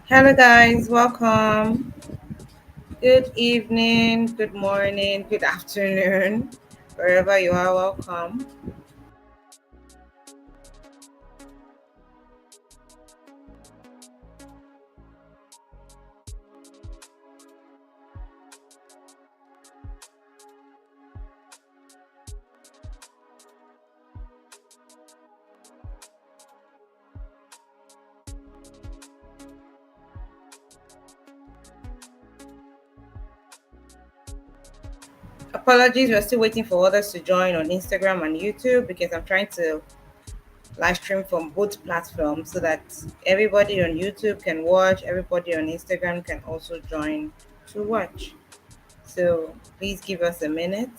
Hello, guys. Welcome. Good evening, good morning, good afternoon, wherever you are. Welcome. Apologies, we're still waiting for others to join on Instagram and YouTube because I'm trying to live stream from both platforms so that everybody on YouTube can watch, everybody on Instagram can also join to watch. So please give us a minute.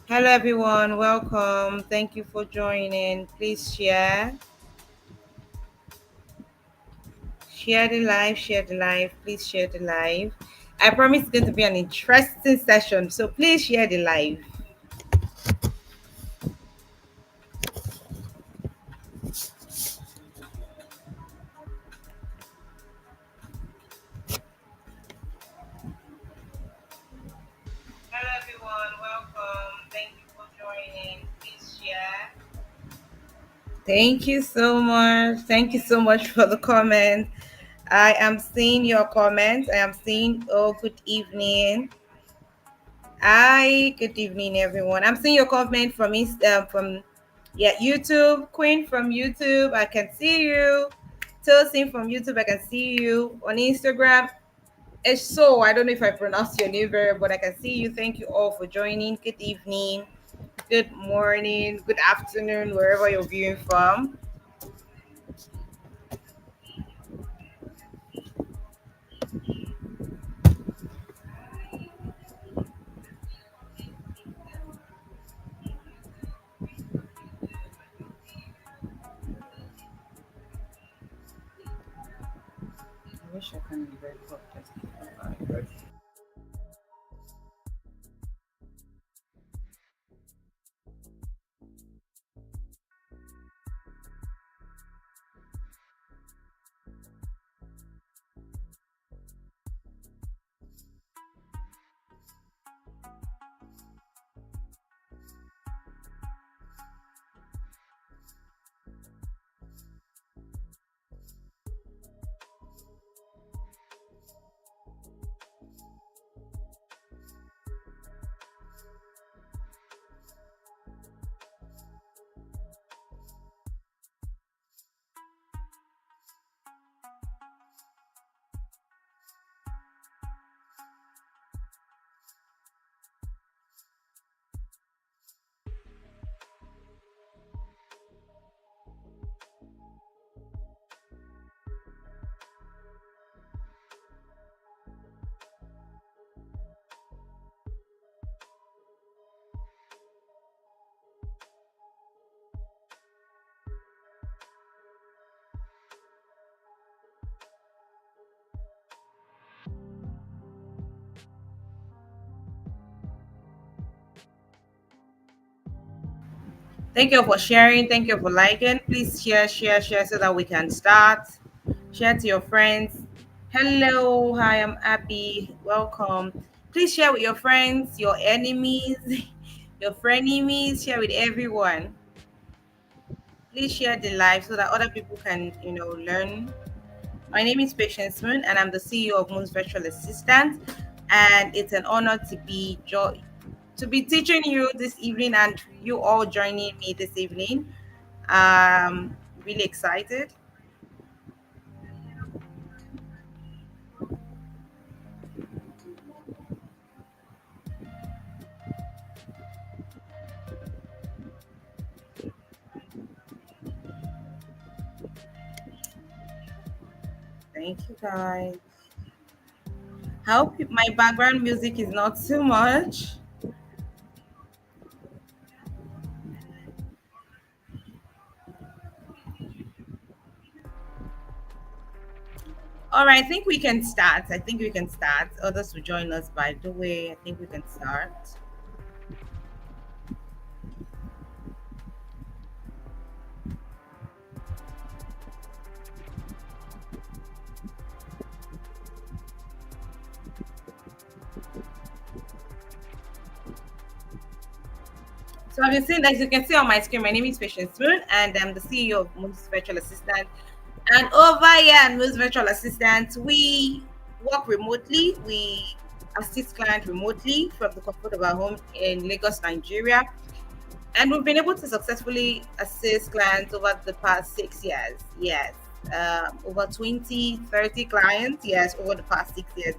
Hello, everyone. Welcome. Thank you for joining. Please share. Share the live. Share the live. Please share the live. I promise it's going to be an interesting session. So please share the live. Hello, everyone. Welcome. Thank you for joining. Please share. Thank you so much. Thank you so much for the comment. I am seeing your comments. I am seeing, oh, good evening. Hi, good evening, everyone. I'm seeing your comment from yeah, YouTube. Queen from YouTube, I can see you. Tosin from YouTube, I can see you. On Instagram, it's so I don't know if I pronounced your name very, but I can see you. Thank you all for joining. Good evening, good morning, good afternoon, wherever you're viewing from. I wish I can record this. Thank you for sharing. Thank you for liking. Please share, share, share so that we can start. Share to your friends. Hello, hi, I'm Abby. Welcome. Please share with your friends, your enemies, your frenemies. Share with everyone. Please share the live so that other people can, learn. My name is Patience Moon, and I'm the CEO of Moon's Virtual Assistant. And it's an honor to be teaching you this evening, and you all joining me this evening. Really excited. Thank you, guys. I hope my background music is not too much. All right, I think we can start. I think we can start. Others will join us, by the way. I think we can start. So I've been seeing, as you can see on my screen, my name is Patience Moon, and I'm the CEO of Moon's Virtual Assistant. And over here at Moon's Virtual Assistant, we work remotely. We assist clients remotely from the comfort of our home in Lagos, Nigeria. And we've been able to successfully assist clients over the past 6 years. Yes. Over 20, 30 clients, yes, over the past 6 years.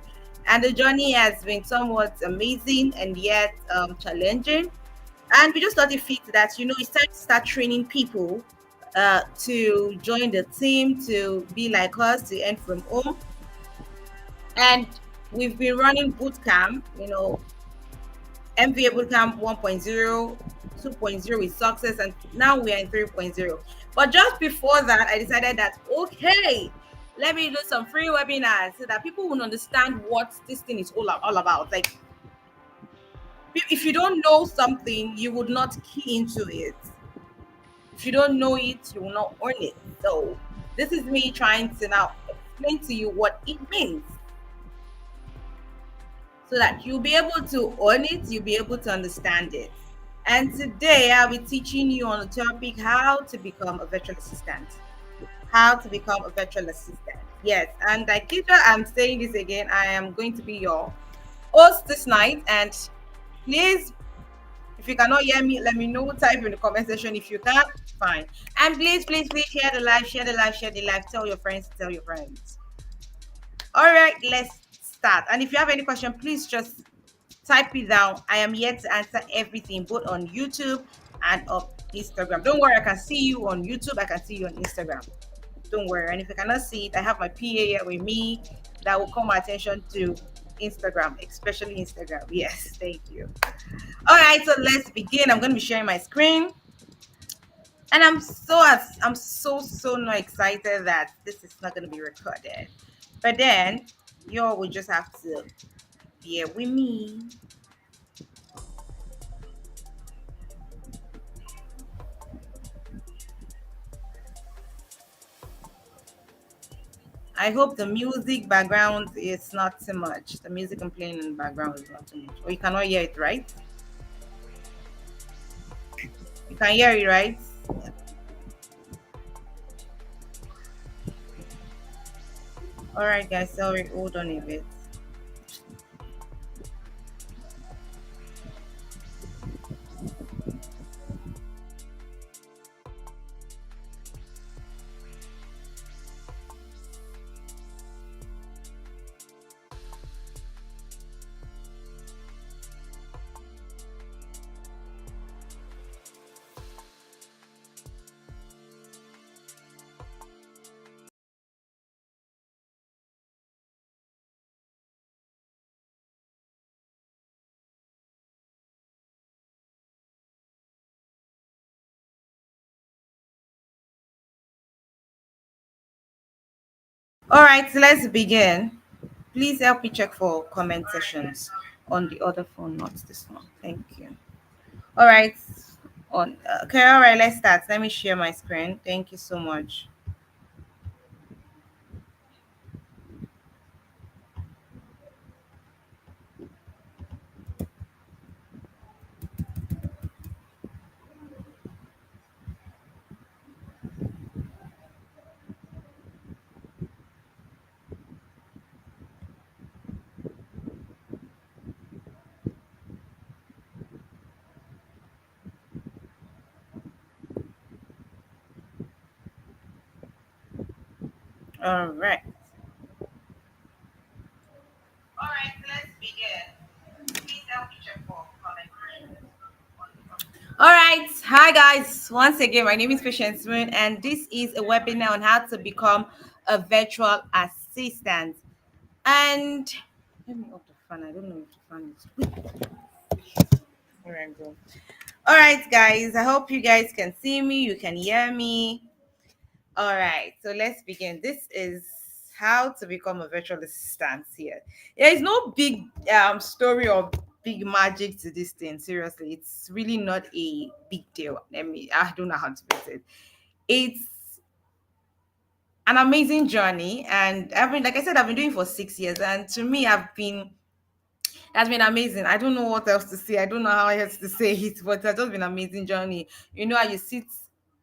And the journey has been somewhat amazing and yet challenging. And we just thought it fit that, it's time to start training people to join the team, to be like us, to earn from home. And we've been running boot camp, MVA Bootcamp 1.0, 2.0 with success, and now we are in 3.0. But just before that, I decided that, okay, let me do some free webinars so that people will understand what this thing is all about. Like, if you don't know something, you would not key into it. If you don't know it, you will not earn it. So, this is me trying to now explain to you what it means so that you'll be able to own it, you'll be able to understand it. And today I'll be teaching you on the topic how to become a virtual assistant. How to become a virtual assistant. Yes, and like I'm saying this again, I am going to be your host this night. And please, if you cannot hear me, let me know. Type in the comment section. If you can't, fine. And please share the live, share the live, share the live. Tell your friends, tell your friends. All right, let's start. And if you have any question, please just type it down. I am here to answer everything, both on YouTube and on Instagram. Don't worry, I can see you on YouTube. I can see you on Instagram. Don't worry. And if you cannot see it, I have my PA here with me that will call my attention to Instagram, especially Instagram. Yes, thank you. All right, so let's begin. I'm going to be sharing my screen. And I'm so not excited that this is not going to be recorded. But then you all will just have to bear with me. I hope the music background is not too much. The music I'm playing in the background is not too much. Or you cannot hear it, right? You can hear it, right? All right, guys. Sorry, hold on a bit. All right, so let's begin. Please help me check for comment sessions on the other phone, not this one. Thank you. All right. Okay, all right, let's start. Let me share my screen. Thank you so much. All right. All right, let's begin. Please help me check for comment sessions. All right. Hi, guys. Once again, my name is Patience Moon, and this is a webinar on how to become a virtual assistant. And let me off the fan. I don't know if the fan is. All right, go. All right, guys. I hope you guys can see me. You can hear me. All right. So let's begin. This is how to become a virtual assistant here. There is no big story or big magic to this thing. Seriously, it's really not a big deal. I don't know how to put it. It's an amazing journey, and like I said, I've been doing it for 6 years, and to me, that's been amazing. I don't know what else to say. I don't know how else to say it, but it's just been an amazing journey. You know how you sit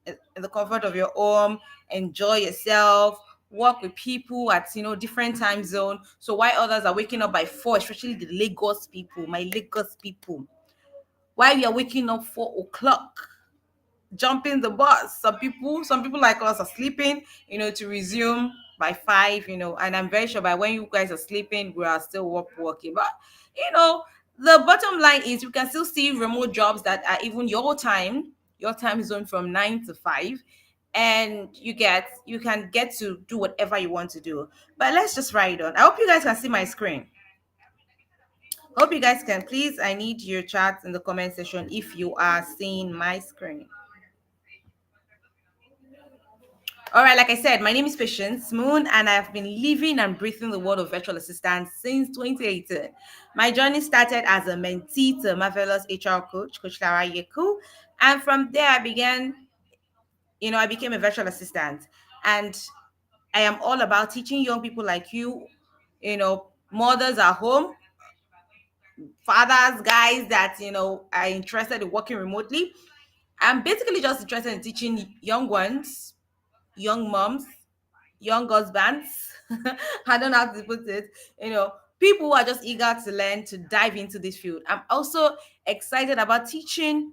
in the comfort of your home, enjoy yourself, work with people at different time zone. So while others are waking up by 4, especially the Lagos people, my Lagos people, while you're waking up 4 o'clock, jumping the bus. Some people like us are sleeping, to resume by 5, and I'm very sure by when you guys are sleeping, we are still working. But you know, the bottom line is you can still see remote jobs that are even your time zone from 9 to 5, and you can get to do whatever you want to do. But let's just ride on. I hope you guys can see my screen. Hope you guys can. Please, I need your chat in the comment section if you are seeing my screen. All right, like I said, my name is Patience Moon, and I've been living and breathing the world of virtual assistants since 2018. My journey started as a mentee to marvelous HR coach, Coach Lara Yeku, and from there I began, I became a virtual assistant, and I am all about teaching young people like mothers at home, fathers, guys that are interested in working remotely. I'm basically just interested in teaching young ones, young moms, young husbands. I don't know how to put it. People who are just eager to learn to dive into this field. I'm also excited about teaching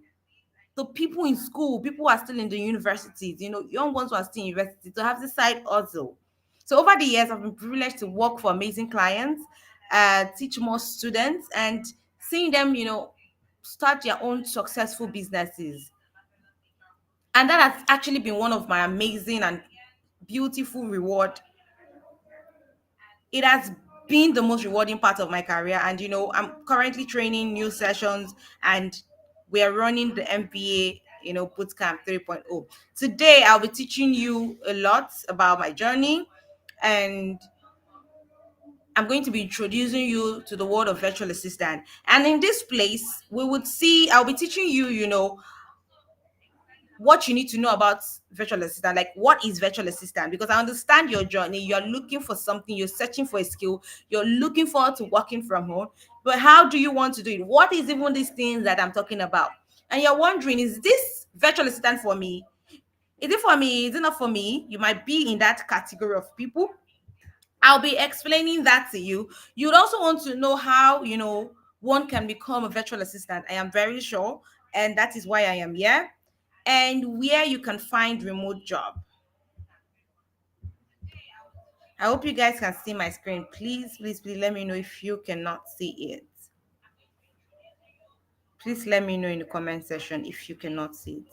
the people in school, people who are still in the universities, young ones who are still in university to have this side hustle. So over the years, I've been privileged to work for amazing clients, teach more students, and seeing them, start their own successful businesses. And that has actually been one of my amazing and beautiful reward. It has been the most rewarding part of my career. And I'm currently training new sessions, and we are running the MBA, bootcamp 3.0. Today I'll be teaching you a lot about my journey, and I'm going to be introducing you to the world of virtual assistant. And in this place, I'll be teaching you, what you need to know about virtual assistant, like what is virtual assistant, because I understand your journey. You're looking for something, you're searching for a skill, you're looking forward to working from home, but how do you want to do it? What is even these things that I'm talking about? And you're wondering, is this virtual assistant for me? Is it for me? Is it not for me? You might be in that category of people. I'll be explaining that to you. You'd also want to know how, one can become a virtual assistant. I am very sure, and that is why I am here, and where you can find remote job. I hope you guys can see my screen. Please, please, please let me know if you cannot see it. Please let me know in the comment section if you cannot see it.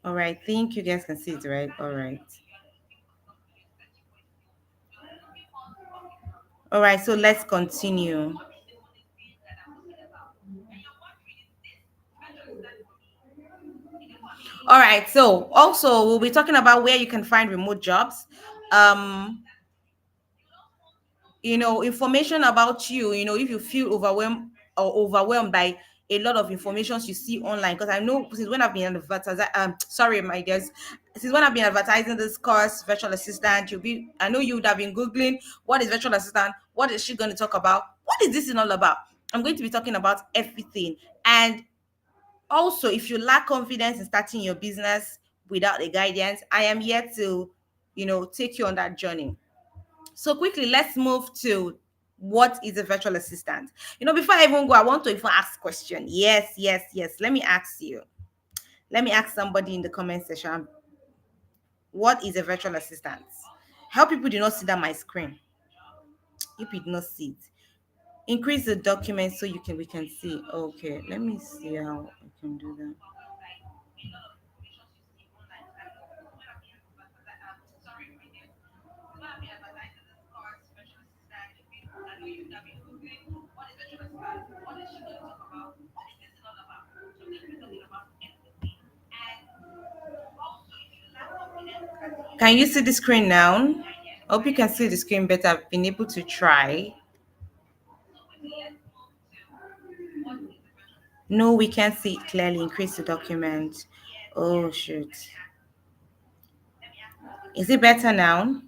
All right, think you guys can see it, right? All right. All right, so let's continue. All right, so also we'll be talking about where you can find remote jobs. Um, information about you, if you feel overwhelmed by a lot of informations you see online, because I know since when I've been advertising, sorry my dears, since when I've been advertising this course, virtual assistant, I know you would have been googling what is virtual assistant, what is she going to talk about, what is this all about. I'm going to be talking about everything. And also, if you lack confidence in starting your business without a guidance, I am here to take you on that journey. So quickly, let's move to what is a virtual assistant. Before I even go, I want to even ask question. Yes, yes, yes. Let me ask you. Let me ask somebody in the comment section. What is a virtual assistant? Help people do not see that my screen. You did not see it. Increase the document so we can see. Okay, let me see how I can do that. Can you see the screen now? Hope you can see the screen better. I've been able to try. No, we can't see it clearly. Increase the document. Oh, shoot. Is it better now?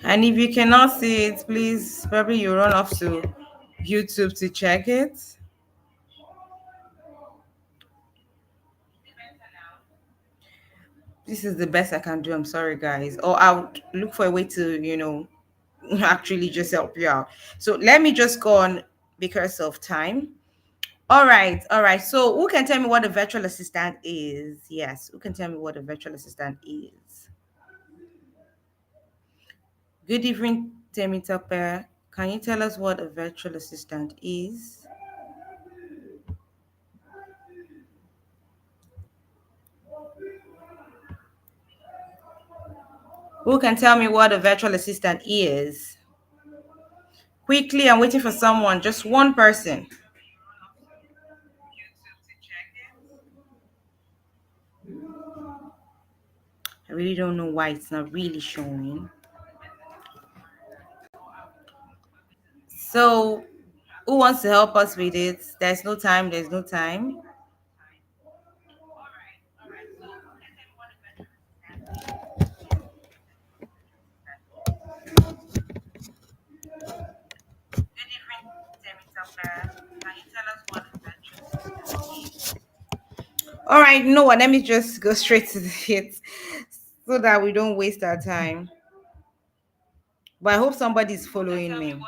And if you cannot see it, please probably you run off to YouTube to check it. This is the best I can do. I'm sorry, guys. Or I'll look for a way to, actually just help you out. So let me just go on because of time. All right, all right. So who can tell me what a virtual assistant is? Yes, who can tell me what a virtual assistant is? Good evening, Temi Topper. Can you tell us what a virtual assistant is? Who can tell me what a virtual assistant is? Quickly, I'm waiting for someone, just one person. I really don't know why it's not really showing. So, who wants to help us with it? There's no time, there's no time. All right, no what? Let me just go straight to the hit so that we don't waste our time. But I hope somebody's following me.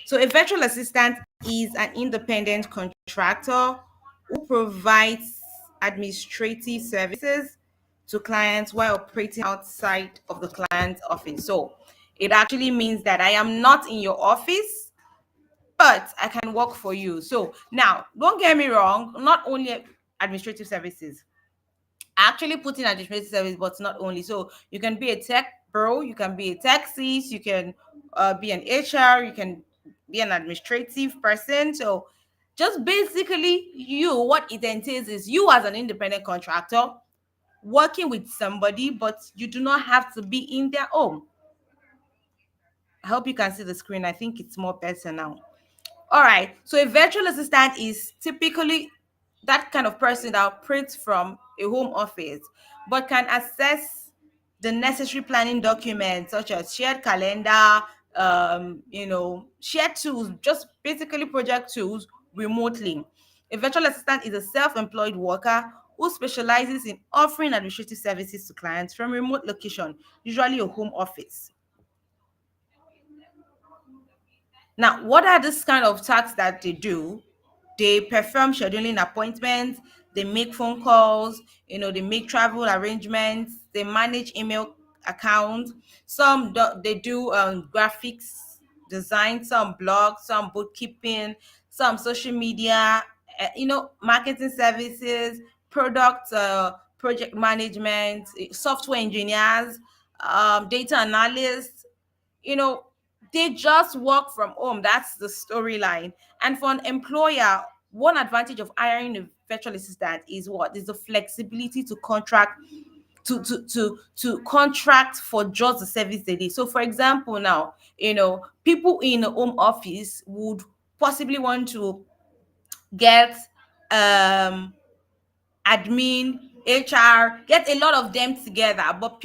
So, a virtual assistant is an independent contractor who provides administrative services to clients while operating outside of the client's office. So, it actually means that I am not in your office, but I can work for you. So, now don't get me wrong, not only administrative services, actually put in administrative service, but not only. So you can be a tech bro, you can be a tech sis, you can be an HR, you can be an administrative person. So just basically you, what it entails is you as an independent contractor working with somebody, but you do not have to be in their home. I hope you can see the screen. I think it's more better now. All right. So a virtual assistant is typically that kind of person that operates from a home office, but can access the necessary planning documents such as shared calendar, shared tools, just basically project tools remotely. A virtual assistant is a self-employed worker who specializes in offering administrative services to clients from remote location, usually a home office. Now, what are these kind of tasks that they do? They perform scheduling appointments, they make phone calls, they make travel arrangements, they manage email accounts. They do graphics design, some blogs, some bookkeeping, some social media, marketing services, product project management, software engineers, data analysts, you know, they just work from home. That's the storyline. And for an employer, one advantage of hiring a virtual assistant is what is the flexibility to contract to contract for just the service they need. So for example, now, people in a home office would possibly want to get um admin, HR, get a lot of them together. But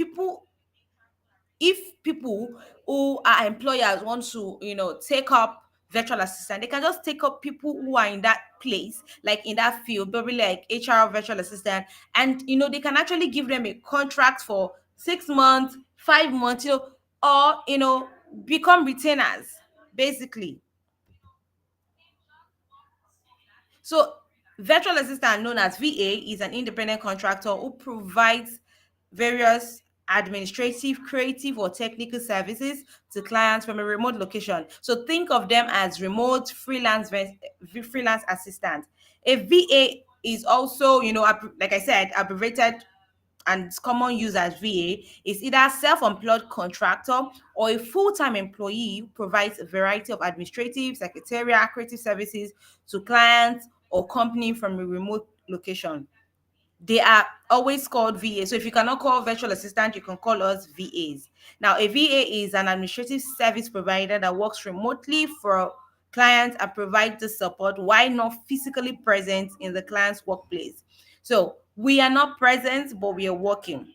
if people who are employers want to take up virtual assistant, they can just take up people who are in that place, like in that field, probably like HR virtual assistant, and they can actually give them a contract for 6 months, 5 months, or become retainers basically. So, virtual assistant, known as VA, is an independent contractor who provides various administrative, creative, or technical services to clients from a remote location. So, think of them as remote freelance assistant. A VA is also, like I said, abbreviated and it's common use as VA, is either self-employed contractor or a full-time employee who provides a variety of administrative, secretarial, creative services to clients or company from a remote location. They are always called VA. So if you cannot call virtual assistant, you can call us VAs. Now, a VA is an administrative service provider that works remotely for clients and provides the support while not physically present in the client's workplace. So we are not present, but we are working.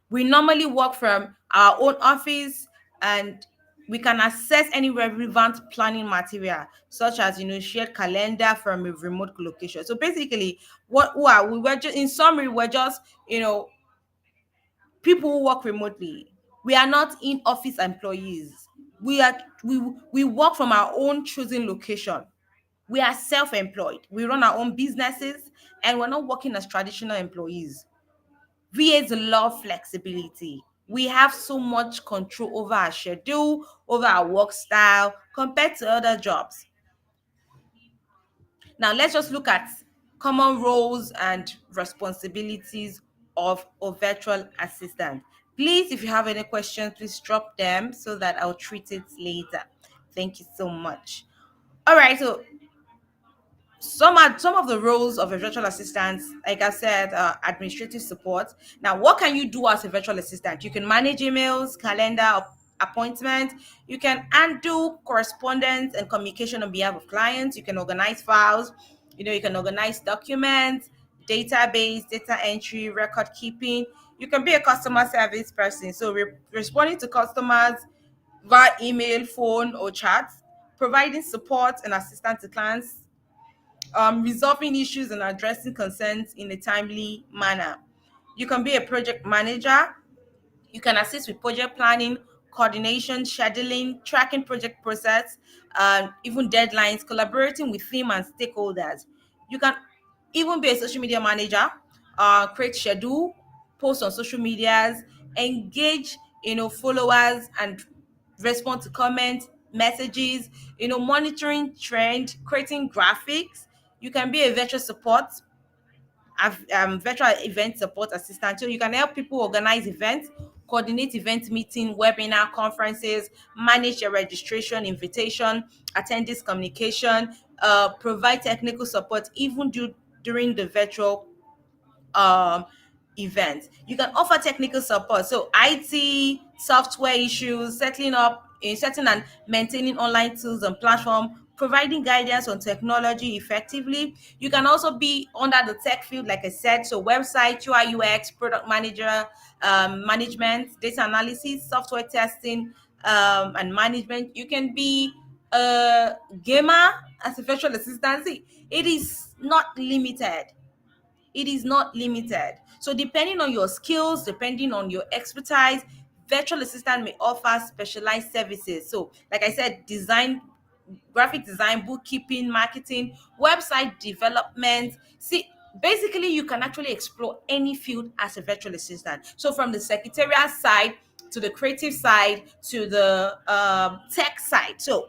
We normally work from our own office, and We can access any relevant planning material, such as shared calendar from a remote location. So basically, what who are we? We're just, in summary, we're just you know people who work remotely. We are not in office employees. We are we work from our own choosing location. We are self-employed. We run our own businesses, and we're not working as traditional employees. VAs love flexibility. We have so much control over our schedule, over our work style compared to other jobs. Now, let's just look at common roles and responsibilities of a virtual assistant. Please, if you have any questions, please drop them so that I'll treat it later. Thank you so much. All right, so some of the roles of a virtual assistant, like I said, administrative support. Now, what can you do as a virtual assistant? You can manage emails, calendar, appointment. You can handle correspondence and communication on behalf of clients. You can organize files. You can organize documents, database, data entry, record keeping. You can be a customer service person, so responding to customers via email, phone, or chat, providing support and assistance to clients, resolving issues and addressing concerns in a timely manner. You can be a project manager. You can assist with project planning, coordination, scheduling, tracking project process, even deadlines, collaborating with team and stakeholders. You can even be a social media manager, create schedule, post on social medias, engage, followers and respond to comments, messages, monitoring trend, creating graphics. You can be a virtual support, virtual event support assistant. So you can help people organize events, coordinate event meeting, webinar, conferences, manage your registration, invitation, attendees communication, provide technical support even during the virtual um event. You can offer technical support, so IT, software issues, setting and maintaining online tools and platform, providing guidance on technology effectively. You can also be under the tech field, like I said, so website, UI/UX, product manager, management, data analysis, software testing, and management. You can be a gamer as a virtual assistant. See, it is not limited. So depending on your skills, depending on your expertise, virtual assistant may offer specialized services. So like I said, design, graphic design, bookkeeping, marketing, website development. See, basically you can actually explore any field as a virtual assistant. So from the secretarial side to the creative side to the tech side. So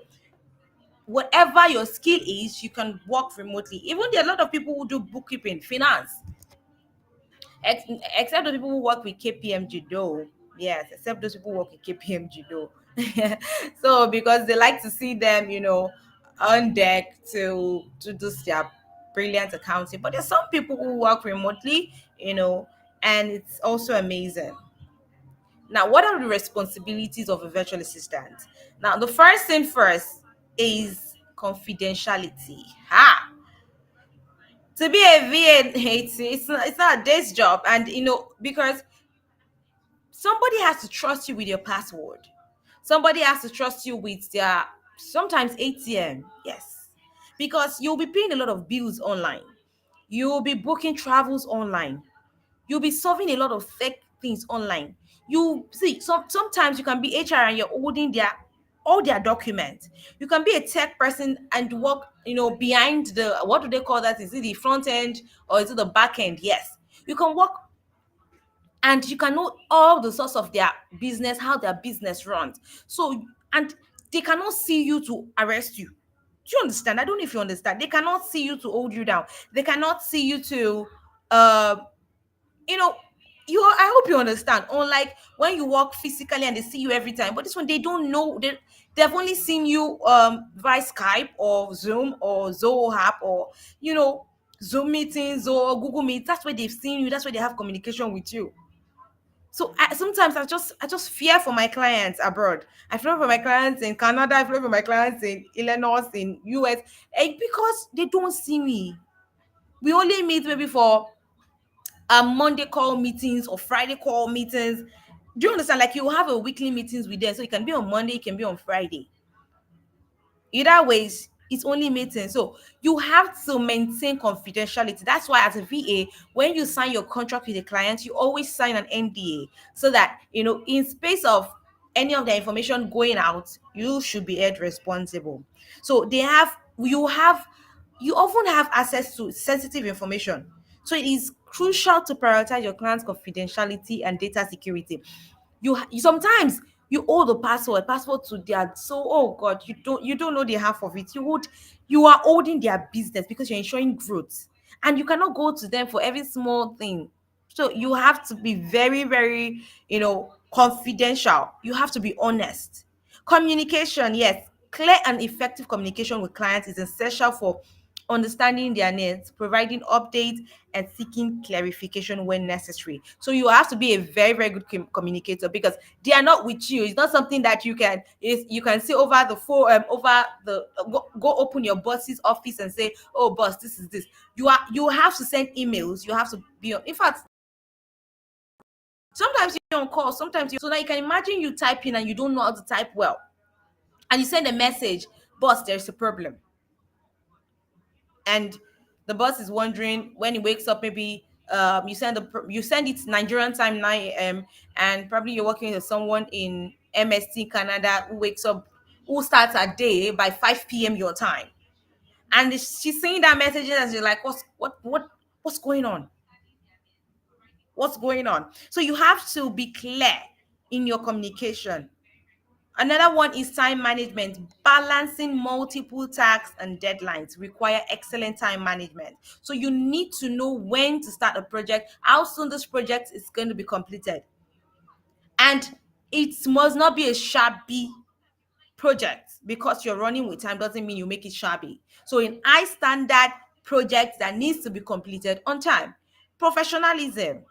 whatever your skill is, you can work remotely. Even there are a lot of people who do bookkeeping, finance, Ex- except the people who work with KPMG though. Yes, except those people who work with KPMG though. So because they like to see them, on deck to do their brilliant accounting. But there's some people who work remotely, and it's also amazing. Now, what are the responsibilities of a virtual assistant? Now, the first thing first is confidentiality. Ha! To be a VA, it's not a day's job, and because somebody has to trust you with your password. Somebody has to trust you with their sometimes ATM. Yes. Because you'll be paying a lot of bills online. You'll be booking travels online. You'll be solving a lot of fake things online. You see, sometimes you can be HR and you're holding their all their documents. You can be a tech person and work, behind the, what do they call that? Is it the front end or is it the back end? Yes. You can work and you can know all the source of their business, how their business runs. So, and they cannot see you to arrest you. Do you understand? I don't know if you understand. They cannot see you to hold you down. They cannot see you to, uh, you know, I hope you understand. Unlike when you work physically and they see you every time, but this one they don't know. They've only seen you via Skype or Zoom or Zoho app or Zoom meetings or Google Meet. That's where they've seen you. That's where they have communication with you. So sometimes I just fear for my clients abroad. I fear for my clients in Canada. I fear for my clients in Illinois, in US, and because they don't see me. We only meet maybe for Monday call meetings or Friday call meetings. Do you understand? Like you have a weekly meetings with them, so it can be on Monday, it can be on Friday. Either ways, it's only meeting. So you have to maintain confidentiality. That's why as a VA, when you sign your contract with a client, you always sign an NDA so that in space of any of the information going out, you should be held responsible. So you often have access to sensitive information. So it is crucial to prioritize your client's confidentiality and data security. Sometimes you hold the password to their, so oh god, you don't know the half of it. You are holding their business because you're ensuring growth, and you cannot go to them for every small thing. So you have to be very, very, confidential. You have to be honest. Communication, yes, clear and effective communication with clients is essential for understanding their needs, providing updates, and seeking clarification when necessary. So you have to be a very, very good communicator, because they are not with you. It's not something that you can say over the phone, over the go open your boss's office and say, "Oh, boss, this is this." You have to send emails. You have to be on. In fact, sometimes you're on call. So now you can imagine you typing and you don't know how to type well, and you send a message, "Boss, there's a problem." And the boss is wondering when he wakes up. Maybe you send it Nigerian time 9 a.m., and probably you're working with someone in MST Canada who starts her day by 5 p.m. your time, and she's seeing that message and she's like, what's going on? What's going on? So you have to be clear in your communication. Another one is time management. Balancing multiple tasks and deadlines require excellent time management. So you need to know when to start a project, how soon this project is going to be completed. And it must not be a shabby project. Because you're running with time doesn't mean you make it shabby. So in high standard projects that needs to be completed on time. Professionalism.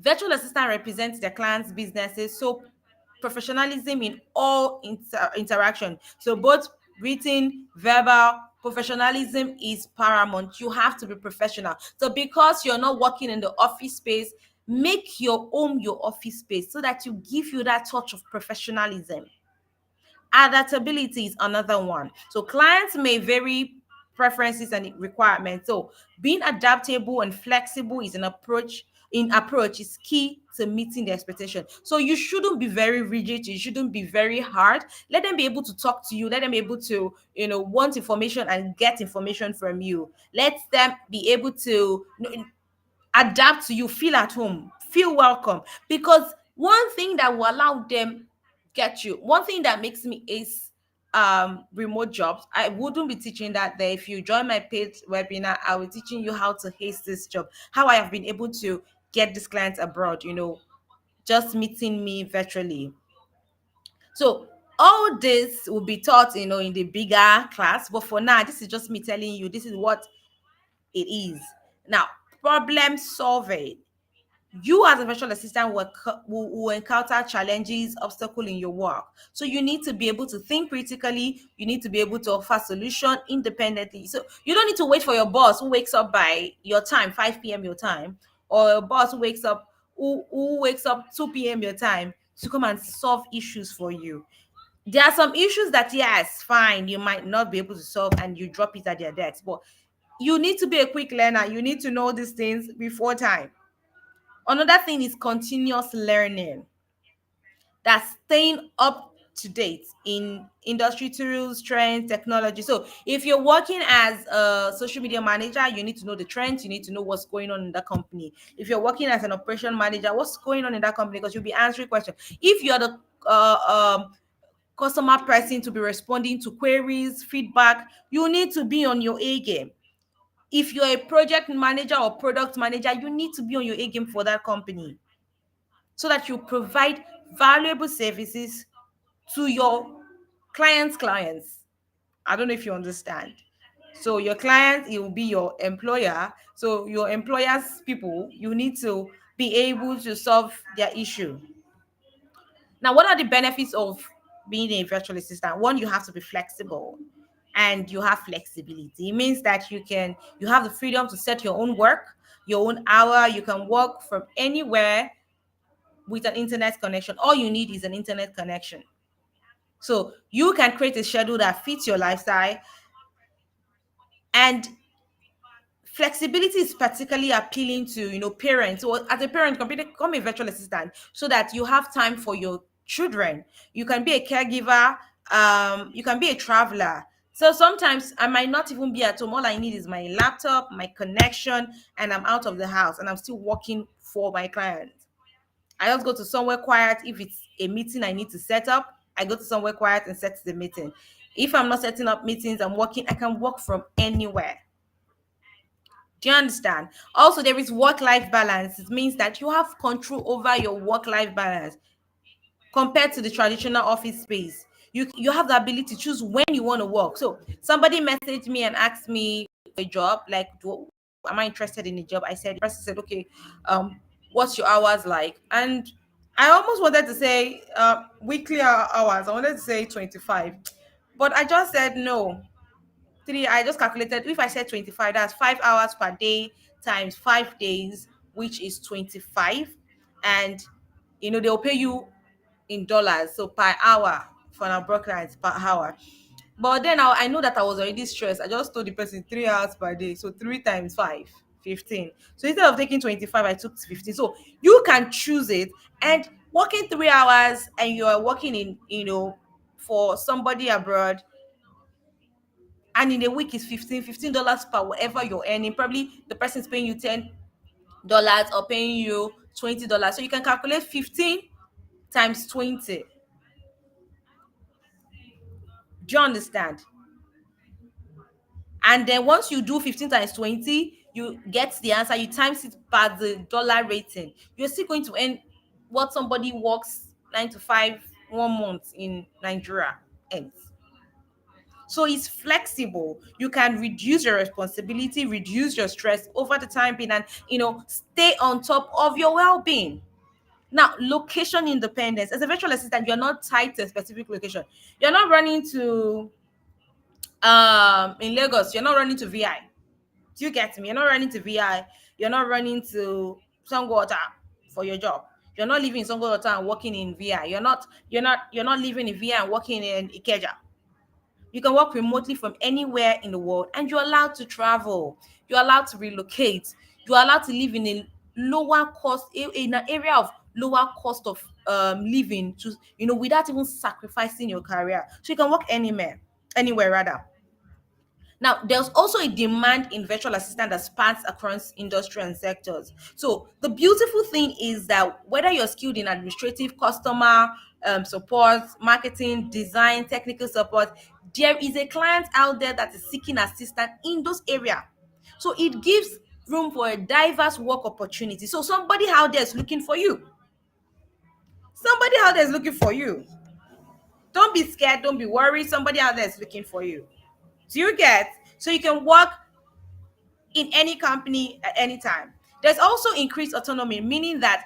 Virtual assistant represents their clients' businesses, so professionalism in all interaction. So both written, verbal, professionalism is paramount. You have to be professional. So because you're not working in the office space, make your home your office space so that you give you that touch of professionalism. Adaptability is another one. So clients may vary preferences and requirements. So being adaptable and flexible is an approach is key to meeting the expectation. So you shouldn't be very rigid, you shouldn't be very hard. Let them be able to talk to you, let them be able to, want information and get information from you. Let them be able to adapt to you, feel at home, feel welcome. Because one thing that will allow them get you, one thing that makes me ace remote jobs, I wouldn't be teaching that there. If you join my paid webinar, I will teaching you how to ace this job, how I have been able to get these clients abroad, just meeting me virtually. So all this will be taught, in the bigger class. But for now, this is just me telling you this is what it is. Now, problem solving. You as a virtual assistant will encounter challenges, obstacle in your work. So you need to be able to think critically. You need to be able to offer solution independently. So you don't need to wait for your boss who wakes up by your time, 5 p.m. your time, or a boss who wakes up 2 p.m. your time to come and solve issues for you. There are some issues that, yes, fine, you might not be able to solve and you drop it at their desk, but you need to be a quick learner. You need to know these things before time. Another thing is continuous learning. That's staying up to date in industry tools, trends, technology. So if you're working as a social media manager, you need to know the trends, you need to know what's going on in that company. If you're working as an operation manager, what's going on in that company, because you'll be answering questions. If you're the customer person to be responding to queries, feedback, you need to be on your A game. If you're a project manager or product manager, you need to be on your A game for that company so that you provide valuable services to your clients. I don't know if you understand. So your client, it will be your employer. So your employer's people, you need to be able to solve their issue. Now, what are the benefits of being a virtual assistant? One, you have to be flexible and you have flexibility. It means that you have the freedom to set your own work, your own hour. You can work from anywhere with an internet connection. All you need is an internet connection. So you can create a schedule that fits your lifestyle, and flexibility is particularly appealing to parents. So as a parent, become a virtual assistant so that you have time for your children. You can be a caregiver, you can be a traveler. So sometimes I might not even be at home. All I need is my laptop, my connection, and I'm out of the house and I'm still working for my clients. I just go to somewhere quiet. If it's a meeting I need to set up, I go to somewhere quiet and set the meeting. If I'm not setting up meetings, I'm working, I can work from anywhere. Do you understand? Also, there is work-life balance. It means that you have control over your work-life balance compared to the traditional office space. You have the ability to choose when you want to work. So somebody messaged me and asked me a job, like, am I interested in a job? I said, the person said, okay, what's your hours like? And I almost wanted to say weekly hours. I wanted to say 25, but I just said no. Three, I just calculated, if I said 25, that's 5 hours per day times 5 days, which is 25. And they'll pay you in dollars, so per hour for an abroad client per hour. But then I know that I was already stressed. I just told the person 3 hours per day, so 3 times 5, 15. So instead of taking 25, I took 15. So you can choose it. And working 3 hours and you are working in for somebody abroad, and in a week is $15 per whatever you're earning. Probably the person's paying you $10 or paying you $20. So you can calculate 15 times 20. Do you understand? And then once you do 15 times 20, you get the answer. You times it by the dollar rating. You're still going to earn what somebody works 9 to 5 1 month in Nigeria earns. So it's flexible. You can reduce your responsibility, reduce your stress over the time being, and stay on top of your well-being. Now, location independence. As a virtual assistant, you're not tied to a specific location. You're not running to in Lagos, you're not running to VI. Do you get me? You're not running to VI, you're not running to Songwater for your job. You're not living in Songwater and working in VI. You're not living in VI and working in Ikeja. You can work remotely from anywhere in the world, and you're allowed to travel. You're allowed to relocate. You're allowed to live in a lower cost, in an area of lower cost of living, to without even sacrificing your career. So you can work anywhere rather. Now, there's also a demand in virtual assistant that spans across industry and sectors. So the beautiful thing is that whether you're skilled in administrative, customer support, marketing, design, technical support, there is a client out there that is seeking assistance in those areas. So it gives room for a diverse work opportunity. So somebody out there is looking for you. Somebody out there is looking for you. Don't be scared. Don't be worried. Somebody out there is looking for you. Do you get? So you can work in any company at any time. There's also increased autonomy, meaning that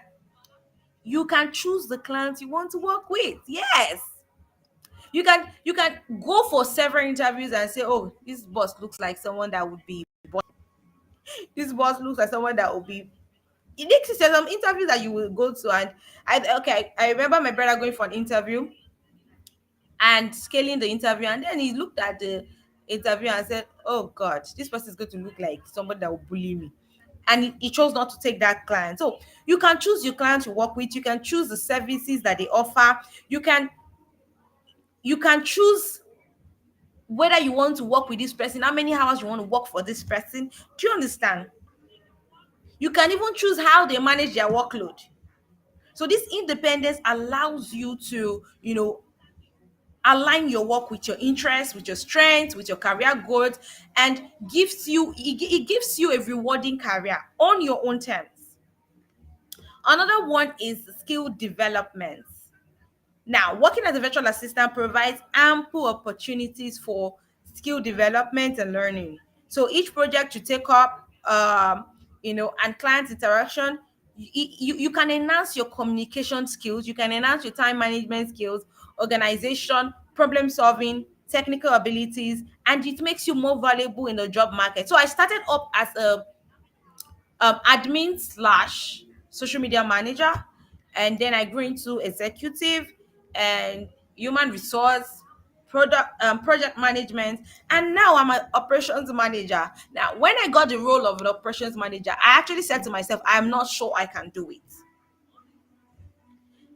you can choose the clients you want to work with. Yes. You can go for several interviews and say, oh, this boss looks like someone that would be this boss looks like someone that would be. It makes some interviews that you will go to, and I remember my brother going for an interview and scaling the interview, and then he looked at the interview and said, oh god, this person is going to look like somebody that will bully me, and he chose not to take that client. So you can choose your client to work with. You can choose the services that they offer. You can choose whether you want to work with this person, how many hours you want to work for this person. Do you understand? You can even choose how they manage their workload. So this independence allows you to align your work with your interests, with your strengths, with your career goals, and it gives you a rewarding career on your own terms. Another one is skill development. Now, working as a virtual assistant provides ample opportunities for skill development and learning. So each project you take up, and client interaction, you can enhance your communication skills, you can enhance your time management skills, organization, problem solving, technical abilities, and it makes you more valuable in the job market. So I started up as a admin slash social media manager, and then I grew into executive and human resource, project management, and now I'm an operations manager. Now, when I got the role of an operations manager, I actually said to myself, I'm not sure I can do it.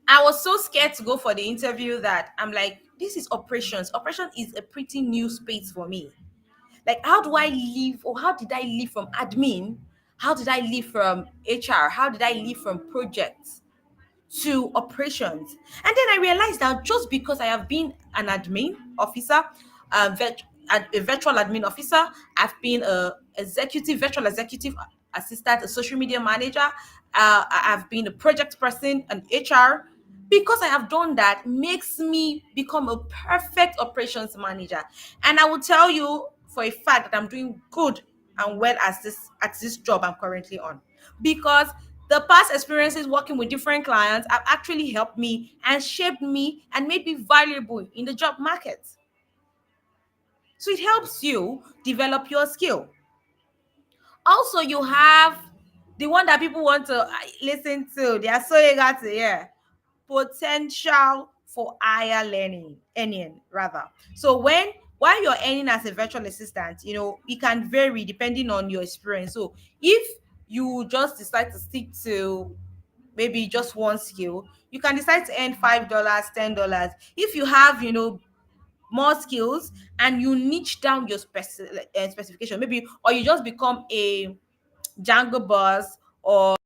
I was so scared to go for the interview that I'm like, this is operations. Operation is a pretty new space for me. Like, how do I leave, or how did I leave from admin? How did I leave from HR? How did I leave from projects to operations? And then I realized that just because I have been an admin officer, a virtual admin officer, I've been a executive, virtual executive assistant, a social media manager, I've been a project person, an HR. Because I have done that makes me become a perfect operations manager. And I will tell you for a fact that I'm doing good and well as this job I'm currently on, because the past experiences working with different clients have actually helped me and shaped me and made me valuable in the job market. So it helps you develop your skill. Also, you have the one that people want to listen to. They are so eager to hear: potential for higher earning rather. So while you're earning as a virtual assistant, it can vary depending on your experience. So if you just decide to stick to maybe just one skill, you can decide to earn $5, $10. If you have, more skills and you niche down your specification, maybe, or you just become a Django boss, or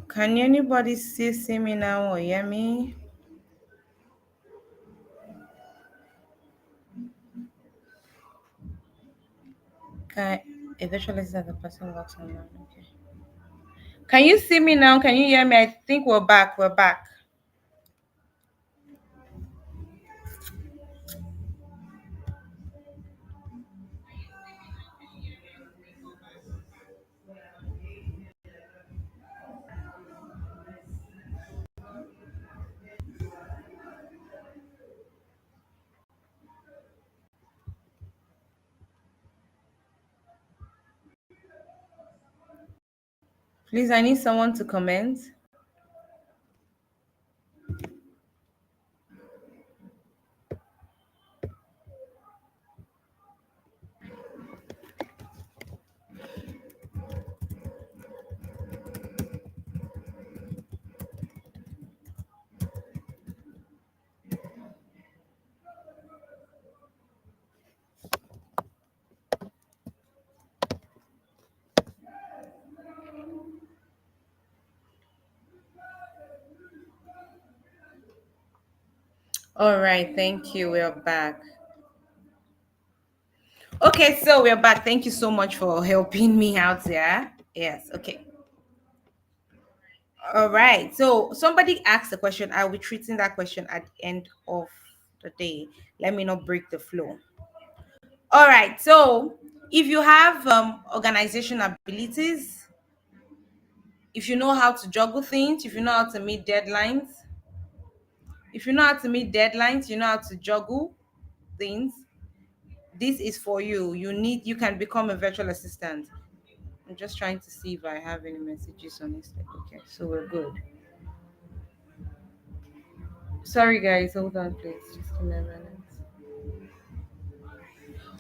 Can anybody still see me now or hear me? Can eventually see that the person works online? Okay. Can you see me now? Can you hear me? I think we're back. We're back. Please, I need someone to comment. All right, thank you. We're back. Okay, so we're back. Thank you so much for helping me out there. Yes, okay. All right. So somebody asked a question. I'll be treating that question at the end of the day. Let me not break the flow. All right. So if you have organization abilities, if you know how to juggle things, if you know how to meet deadlines, if you know how to meet deadlines, you know how to juggle things, this is for you. You can become a virtual assistant. I'm just trying to see if I have any messages on this. Okay, so we're good. Sorry guys, hold on please. Just give me a minute.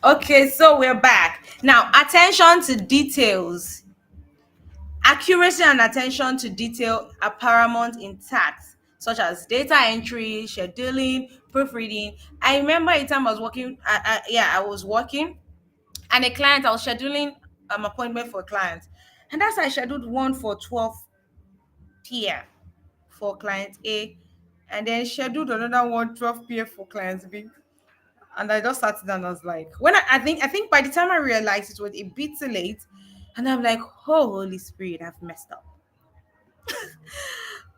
Okay, so we're back. Now, attention to details. Accuracy and attention to detail are paramount in tasks such as data entry, scheduling, proofreading. I remember a time I was working, I was working, and a client, I was scheduling appointment for a client. And that's I scheduled one for 12 p.m. for client A, and then scheduled another one 12 p.m. for client B. And I just sat down. I was like, when I think by the time I realized it was a bit too late, and I'm like, oh Holy Spirit, I've messed up.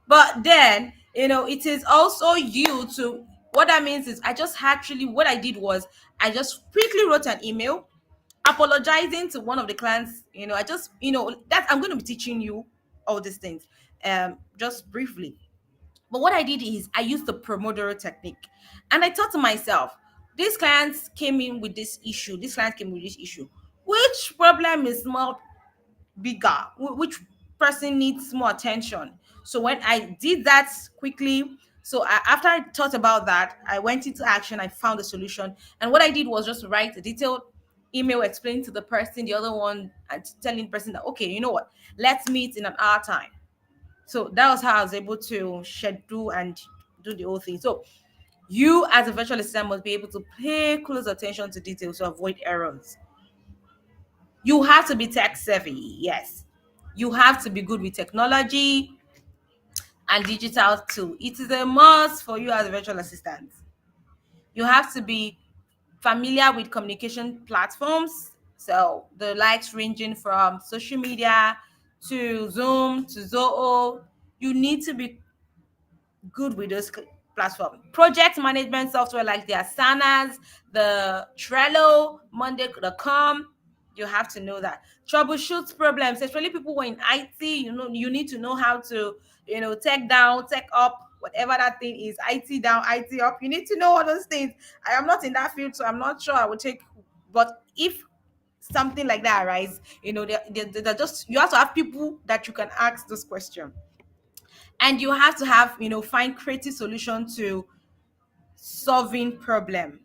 But then, it is also you to what that means is I just actually what I did was I just quickly wrote an email apologizing to one of the clients. I just that I'm going to be teaching you all these things just briefly. But what I did is I used the Pomodoro technique. And I thought to myself, these clients came in with this issue. This client came with this issue. Which problem is more bigger? Which person needs more attention? So when I did that quickly, after I thought about that, I went into action. I found a solution. And what I did was just write a detailed email explaining to the person, the other one, and telling the person that, okay, you know what? Let's meet in an hour time. So that was how I was able to schedule and do the whole thing. So you as a virtual assistant must be able to pay close attention to details to avoid errors. You have to be tech savvy, yes. You have to be good with technology and digital too. It is a must for you as a virtual assistant. You have to be familiar with communication platforms. So the likes ranging from social media to Zoom to Zoho. You need to be good with those platform. Project management software like the Asanas, the Trello, Monday.com. You have to know that. Troubleshoot problems, especially people who are in IT, you need to know how to, tech down, tech up, whatever that thing is, IT down, IT up. You need to know all those things. I am not in that field, so I'm not sure I would take, but if something like that arises, they're just, you have to have people that you can ask this question, and you have to have find creative solution to solving problem.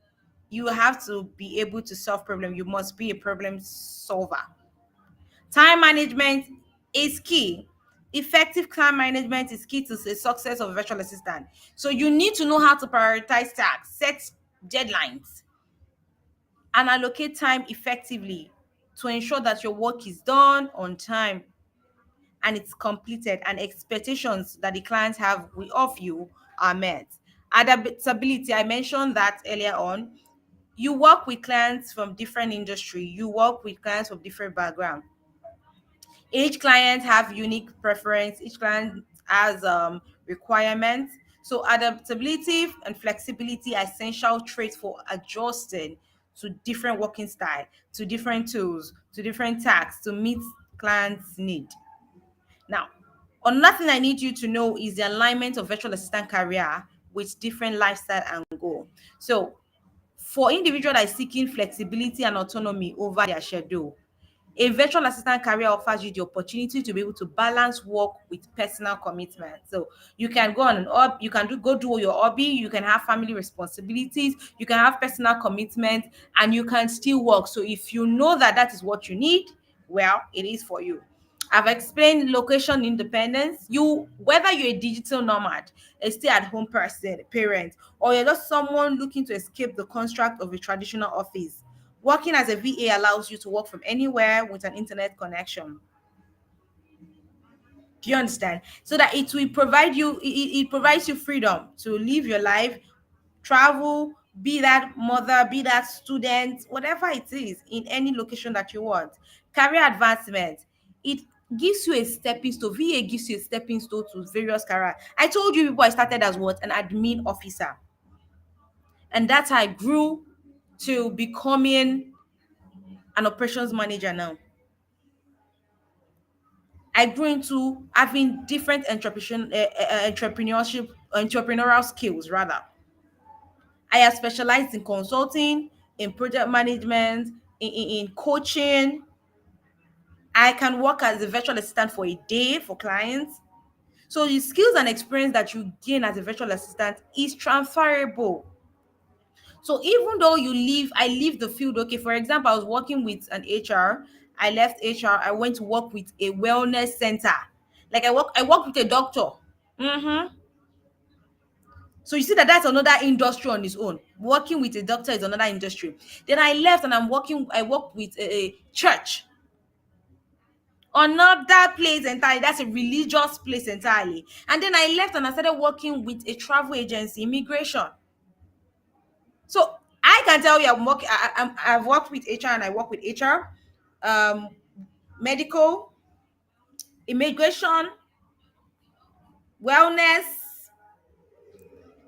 You have to be able to solve problem. You must be a problem solver. Time management is key. Effective time management is key to the success of a virtual assistant. So you need to know how to prioritize tasks, set deadlines, and allocate time effectively to ensure that your work is done on time and it's completed, and expectations that the clients have of you are met. Adaptability, I mentioned that earlier on. You work with clients from different industry, you work with clients from different background. Each client have unique preference, each client has requirements. So adaptability and flexibility are essential traits for adjusting to different working style, to different tools, to different tasks to meet clients need. Now, another thing I need you to know is the alignment of virtual assistant career with different lifestyle and goal. So for individual that is seeking flexibility and autonomy over their schedule, a virtual assistant career offers you the opportunity to be able to balance work with personal commitment. So you can go on an you can go do your hobby, you can have family responsibilities, you can have personal commitment, and you can still work. So if you know that that is what you need, well, it is for you. I've explained location independence. You, whether you're a digital nomad, a stay-at-home person, parent, or you're just someone looking to escape the construct of a traditional office, working as a VA allows you to work from anywhere with an internet connection. Do you understand? So that it will provide you, it provides you freedom to live your life, travel, be that mother, be that student, whatever it is, in any location that you want. Career advancement, it gives you a stepping stone. VA gives you a stepping stone to various career. I told you before I started as what? An admin officer. And that's how I grew to becoming an operations manager now. I grew into having different entrepreneurial skills rather. I have specialized in consulting, in project management, in coaching. I can work as a virtual assistant for a day for clients. So the skills and experience that you gain as a virtual assistant is transferable. So even though I leave the field. Okay, for example, I was working with an HR. I left HR. I went to work with a wellness center. Like I work with a doctor. Mm-hmm. So you see that that's another industry on its own. Working with a doctor is another industry. Then I left and I worked with a church. Another place entirely. That's a religious place entirely. And then I left and I started working with a travel agency, immigration. So I can tell you, I've worked with HR and I work with HR, um, medical, immigration, wellness.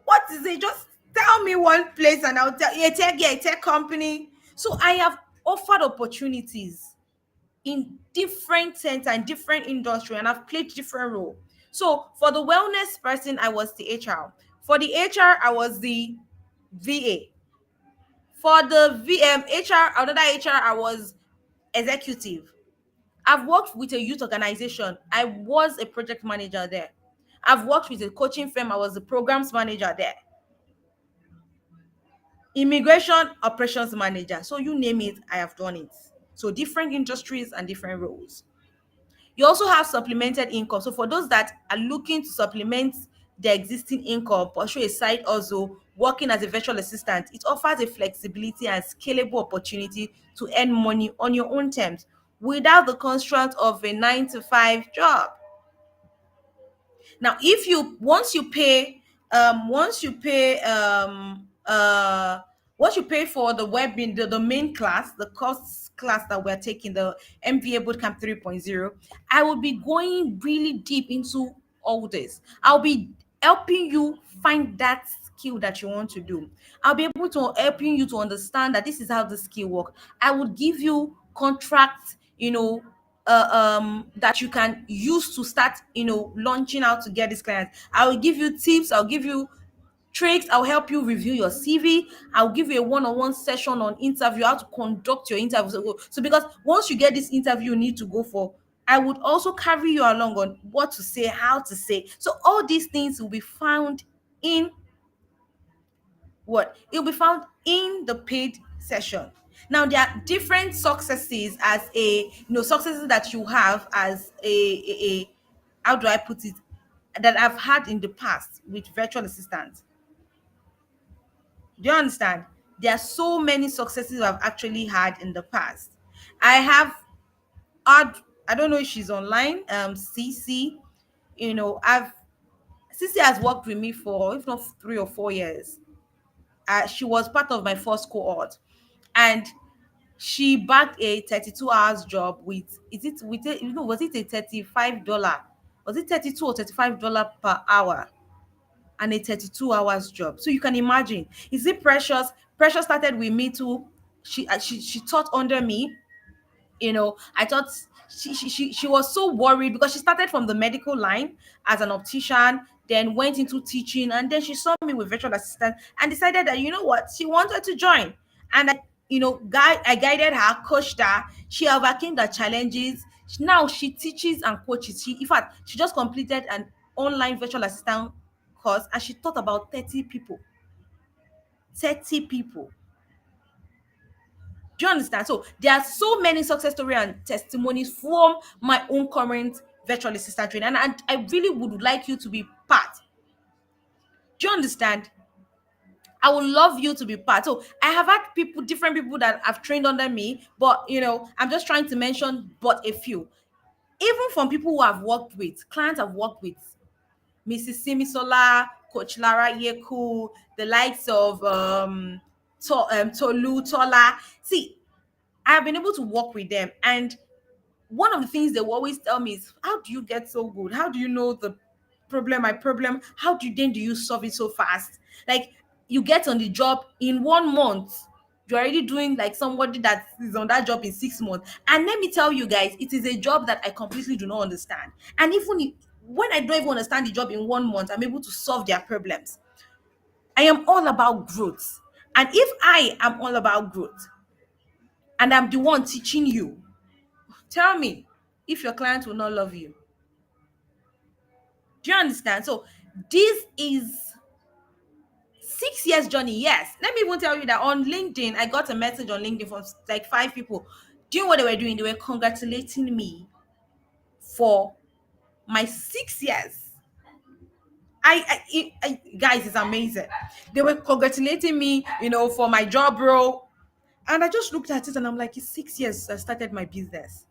What is it? Just tell me one place and I'll tell you. A tech company. So I have offered opportunities in different center and different industry, and I've played different role. So for the wellness person, I was the HR. For the HR, I was the VA. For the HR, another HR, I was executive. I've worked with a youth organization. I was a project manager there. I've worked with a coaching firm. I was the programs manager there. Immigration operations manager. So you name it, I have done it. So different industries and different roles. You also have supplemented income. So for those that are looking to supplement their existing income, pursue a side also working as a virtual assistant, it offers a flexibility and scalable opportunity to earn money on your own terms without the constraint of a 9 to 5 job. Now, if you once you pay for the the main class, the course class that we're taking, the MVA Bootcamp 3.0, I will be going really deep into all this. I'll be helping you find that skill that you want to do. I'll be able to helping you to understand that this is how the skill work. I would give you contracts, that you can use to start, launching out to get these clients. I will give you tips, I'll give you tricks, I'll help you review your CV, I'll give you a one-on-one session on interview, how to conduct your interview. So because once you get this interview you need to go for, I would also carry you along on what to say, how to say. So all these things will be found in what? It'll be found in the paid session. Now there are different successes as successes that you have as a how do I put it, that I've had in the past with virtual assistants. Do you understand? There are so many successes I've actually had in the past. I have had I don't know if she's online. CC, I've CC has worked with me for if not 3 or 4 years. She was part of my first cohort, and she backed a 32 hours job with, is it with a, was it a $35, was it 32 or $35 per hour, and a 32 hours job. So you can imagine, is it Precious? Precious started with me too. She taught under me. I thought she was so worried because she started from the medical line as an optician, then went into teaching, and then she saw me with virtual assistant and decided that, what, she wanted to join. And I guided her, coached her. She overcame the challenges. Now she teaches and coaches. In fact, she just completed an online virtual assistant course, and she taught about 30 people. 30 people. Do you understand? So there are so many success stories and testimonies from my own current virtual assistant training, and I really would like you to be part. Do you understand? I would love you to be part. So I have had people, different people that have trained under me, but I'm just trying to mention but a few. Even from people who I've worked with, clients I've worked with, Mrs. Simisola, Coach Lara Yeku, the likes of Tolu, Tola. See, I have been able to work with them, and one of the things they will always tell me is, how do you get so good? How do you know the my problem? How do you solve it so fast? Like, you get on the job in 1 month, you're already doing like somebody that is on that job in 6 months. And let me tell you guys, it is a job that I completely do not understand. And even when I don't even understand the job in 1 month, I'm able to solve their problems. I am all about growth. And if I am all about growth and I'm the one teaching you, tell me if your client will not love you. Do you understand? So this is 6 years journey. Yes. Let me even tell you that on LinkedIn, I got a message on LinkedIn from like 5 people. Do you know what they were doing? They were congratulating me for my 6 years. Guys, it's amazing. They were congratulating me, for my job role. And I just looked at it and I'm like, it's 6 years I started my business.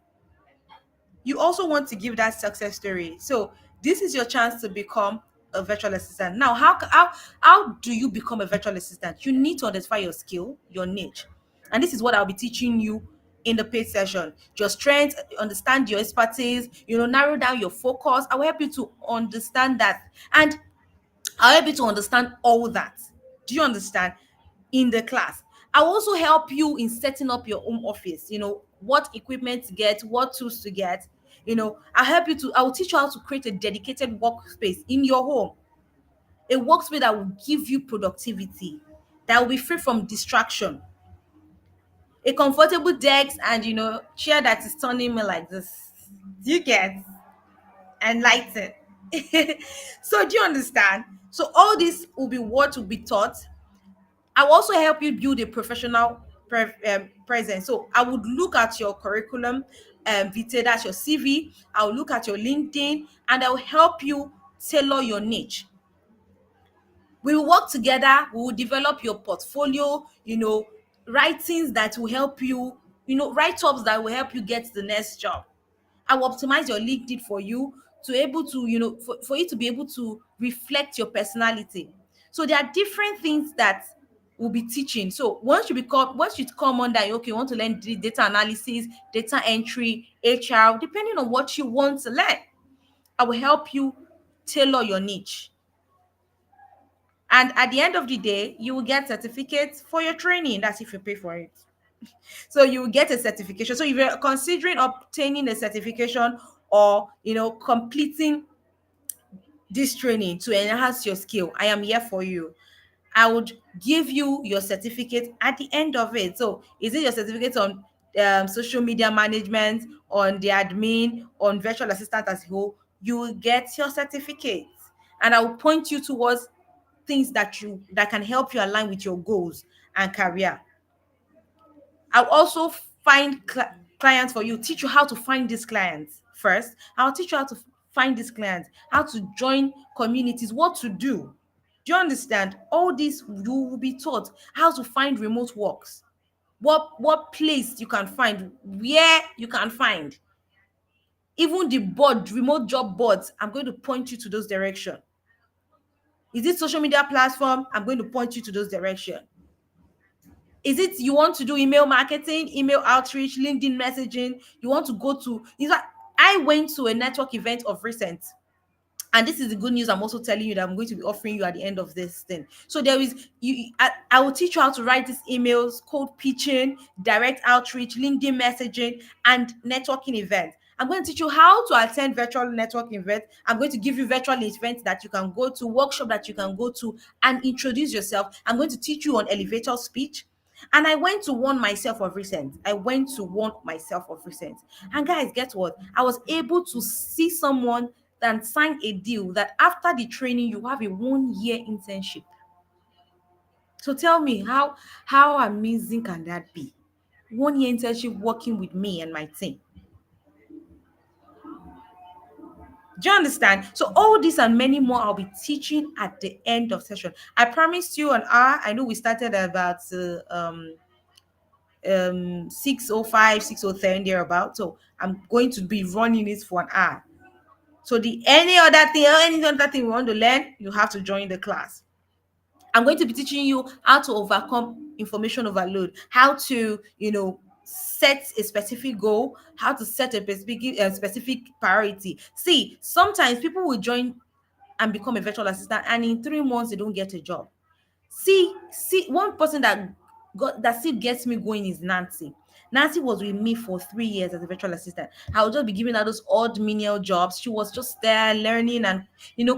You also want to give that success story. So this is your chance to become a virtual assistant. Now, how do you become a virtual assistant? You need to identify your skill, your niche. And this is what I'll be teaching you in the paid session. Your strengths, understand your expertise, narrow down your focus. I will help you to understand that. And I'll help you to understand all that. Do you understand? In the class. I'll also help you in setting up your home office, what equipment to get, what tools to get. I will teach you how to create a dedicated workspace in your home, a workspace that will give you productivity, that will be free from distraction, a comfortable desk, and chair that is turning me like this. Do you get? And lighting. So do you understand? So all this will be what will be taught. I will also help you build a professional presence. So I would look at your curriculum vitae, that's your CV. I'll look at your LinkedIn, and I'll help you tailor your niche. We will work together. We will develop your portfolio, writings that will help you, write-ups that will help you get the next job. I will optimize your LinkedIn for you to able to, for you to be able to reflect your personality. So there are different things that we'll be teaching. So once you come on that, okay, you want to learn data analysis, data entry, HR, depending on what you want to learn, I will help you tailor your niche. And at the end of the day, you will get certificates for your training. That's if you pay for it. So you will get a certification. So if you're considering obtaining a certification, or completing this training to enhance your skill, I am here for you. I would give you your certificate at the end of it. So is it your certificate on social media management, on the admin, on virtual assistant as a whole? You will get your certificate, and I will point you towards things that can help you align with your goals and career. I'll also find clients for you, teach you how to find these clients first. I'll teach you how to find these clients, how to join communities, what to do. Do you understand? All this you will be taught how to find remote works, what place you can find, where you can find. Even the board, remote job boards, I'm going to point you to those direction. Is it social media platform? I'm going to point you to those direction. Is it you want to do email marketing, email outreach, LinkedIn messaging? You want to go to, in fact, I went to a network event of recent, and this is the good news I'm also telling you that I'm going to be offering you at the end of this thing. So there is I will teach you how to write these emails, cold pitching, direct outreach, LinkedIn messaging, and networking events. I'm going to teach you how to attend virtual networking events. I'm going to give you virtual events that you can go to, workshop that you can go to, and introduce yourself. I'm going to teach you on elevator speech. And I went to one myself of recent. I went to one myself of recent. And guys, guess what? I was able to see someone that sign a deal that after the training, you have a 1 year internship. So tell me, how amazing can that be? 1 year internship working with me and my team. Do you understand? So all this and many more I'll be teaching at the end of session. I promised you an hour. I know we started about 6:05, 6:10 thereabout. So I'm going to be running it for an hour. So the any other thing we want to learn, you have to join the class. I'm going to be teaching you how to overcome information overload, how to, set a specific goal, how to set a specific priority. See, sometimes people will join and become a virtual assistant, and in 3 months they don't get a job. See, one person that still gets me going is Nancy. Nancy was with me for 3 years as a virtual assistant. I would just be giving her those odd menial jobs. She was just there learning and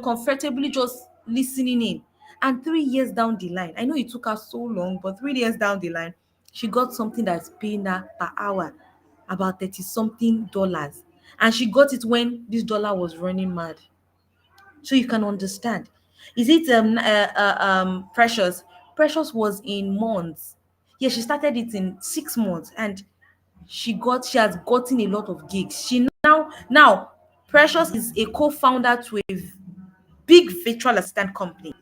comfortably just listening in. And 3 years down the line, I know it took her so long, but 3 years down the line, she got something that's paying her per hour about 30 something dollars. And she got it when this dollar was running mad. So you can understand. Is it Precious? Precious was in months. Yeah, she started it in 6 months, and she has gotten a lot of gigs. She now Precious is a co-founder to a big virtual assistant company.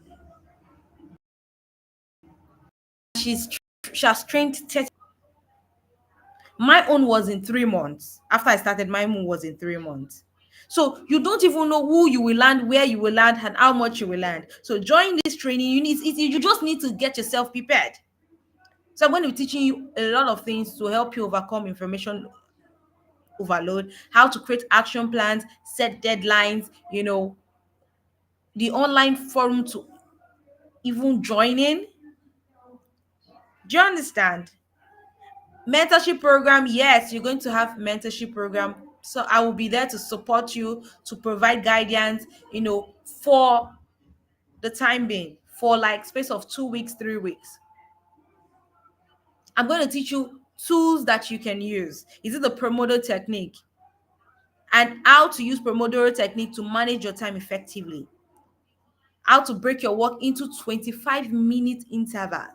She's she has trained 30. My own was in 3 months. After I started, my own was in 3 months. So you don't even know who you will land, where you will land, and how much you will land. So join this training. You just need to get yourself prepared. So I'm going to be teaching you a lot of things to help you overcome information overload, how to create action plans, set deadlines, the online forum to even join in. Do you understand? Mentorship program, yes, you're going to have mentorship program. So I will be there to support you, to provide guidance, for the time being, for like space of 2 weeks, 3 weeks. I'm going to teach you tools that you can use. Is it the Pomodoro technique? And how to use Pomodoro technique to manage your time effectively. How to break your work into 25-minute intervals.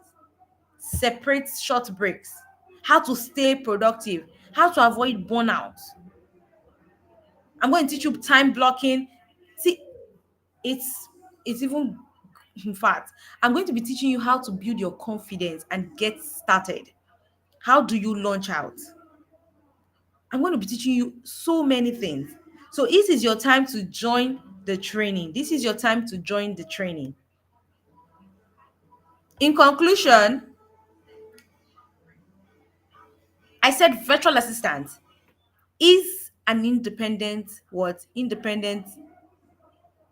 Separate short breaks. How to stay productive. How to avoid burnout. I'm going to teach you time blocking. See, it's even, in fact, I'm going to be teaching you how to build your confidence and get started. How do you launch out? I'm going to be teaching you so many things. So this is your time to join the training. This is your time to join the training. In conclusion, I said virtual assistant is an independent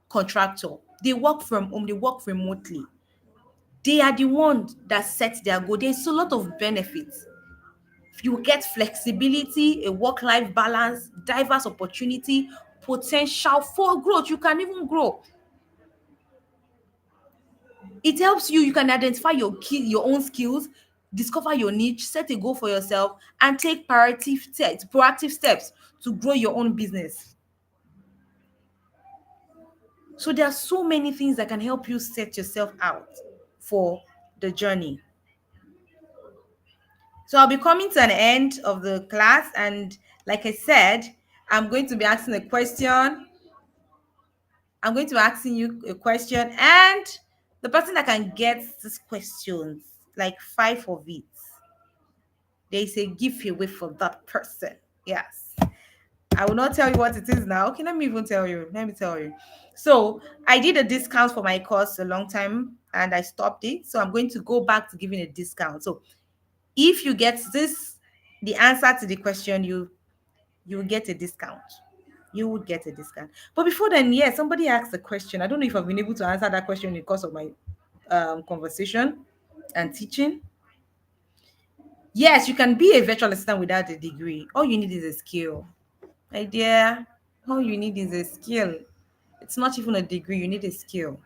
contractor. They work from home, they work remotely. They are the ones that set their goal. There's a lot of benefits. You get flexibility, a work-life balance, diverse opportunity, potential for growth. You can even grow. It helps you. You can identify your own skills, discover your niche, set a goal for yourself, and take proactive steps to grow your own business. So there are so many things that can help you set yourself out for the journey. So I'll be coming to an end of the class, and like I said, I'm going to be asking a question. I'm going to be asking you a question, and the person that can get these questions, like 5 of it, there is a giveaway for that person. Yes. I will not tell you what it is now. Okay, let me even tell you. Let me tell you. So I did a discount for my course a long time and I stopped it. So I'm going to go back to giving a discount. So if you get this, the answer to the question, you will get a discount. You would get a discount. But before then, yeah, somebody asked a question. I don't know if I've been able to answer that question in the course of my conversation and teaching. Yes, you can be a virtual assistant without a degree. All you need is a skill. My dear, all you need is a skill. It's not even a degree, you need a skill.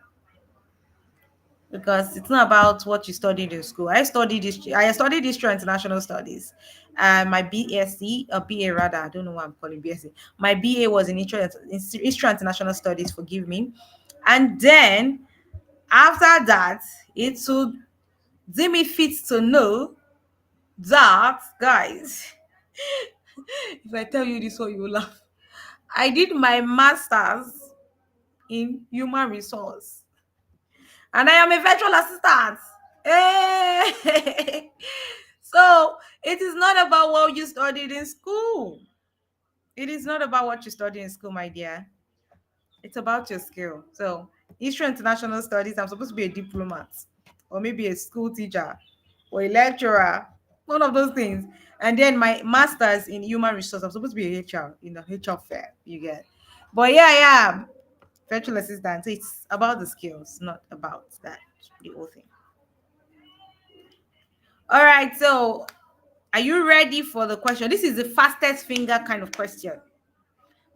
Because it's not about what you studied in school. I studied history and international studies. My BSc or BA rather, I don't know what I'm calling BSc. My BA was in history and international studies, forgive me. And then after that, it would do me fit to know that, guys, if I tell you this one, you will laugh. I did my master's in human resource, and I am a virtual assistant. Hey! So it is not about what you studied in school. It is not about what you studied in school, my dear. It's about your skill. So, history and international studies, I'm supposed to be a diplomat or maybe a school teacher or a lecturer, one of those things. And then my master's in human resource, I'm supposed to be a HR in the HR fair, you get. But yeah, yeah, virtual assistant. So it's about the skills, not about that, the whole thing. All right, so are you ready for the question? This is the fastest finger kind of question.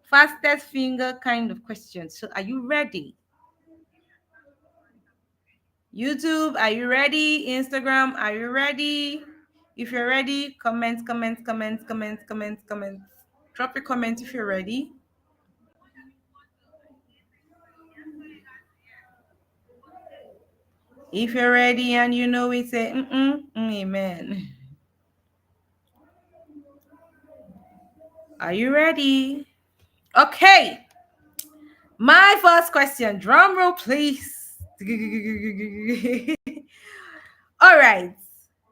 Fastest finger kind of question. So are you ready? YouTube, are you ready? Instagram, are you ready? If you're ready, comments. Drop your comment if you're ready. If you're ready and you know it, say amen. Are you ready? Okay. My first question, drum roll, please. All right.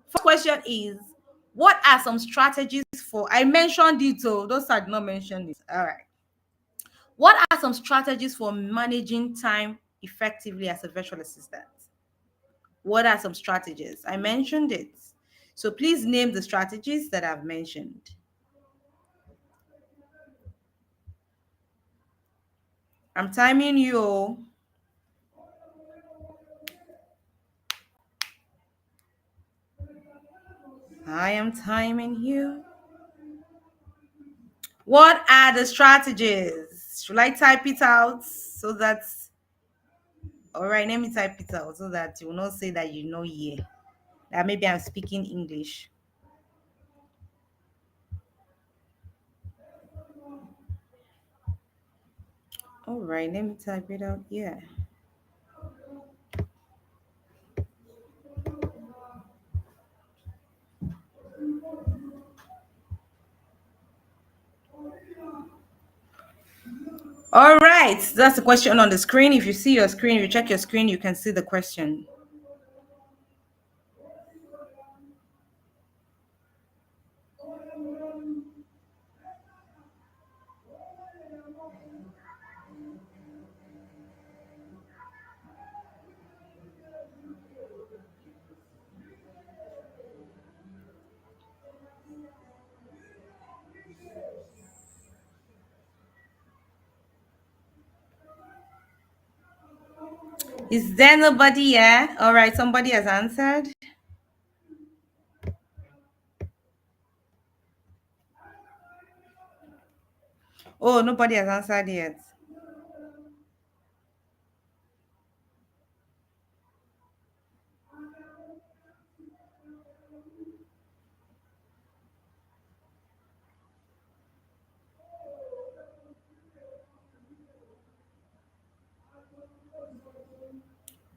First question is, what are some strategies for? I mentioned it, so those are not mentioned it. All right. What are some strategies for managing time effectively as a virtual assistant? What are some strategies? I mentioned it. So please name the strategies that I've mentioned. I'm timing you. I am timing you. What are the strategies? Should I type it out so that, all right, let me type it out so that you will not say that you know yeah. That maybe I'm speaking English. All right, let me type it out. Yeah. All right, that's the question on the screen. If you see your screen, you check your screen, you can see the question. Is there nobody here? All right, somebody has answered. Oh, nobody has answered yet.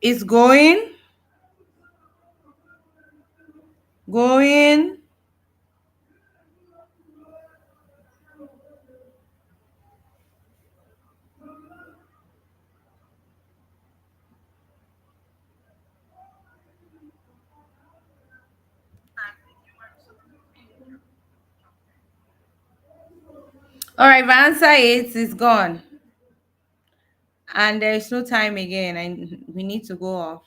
It's going. All right, if I answer it, it's gone. And there is no time again, and we need to go off.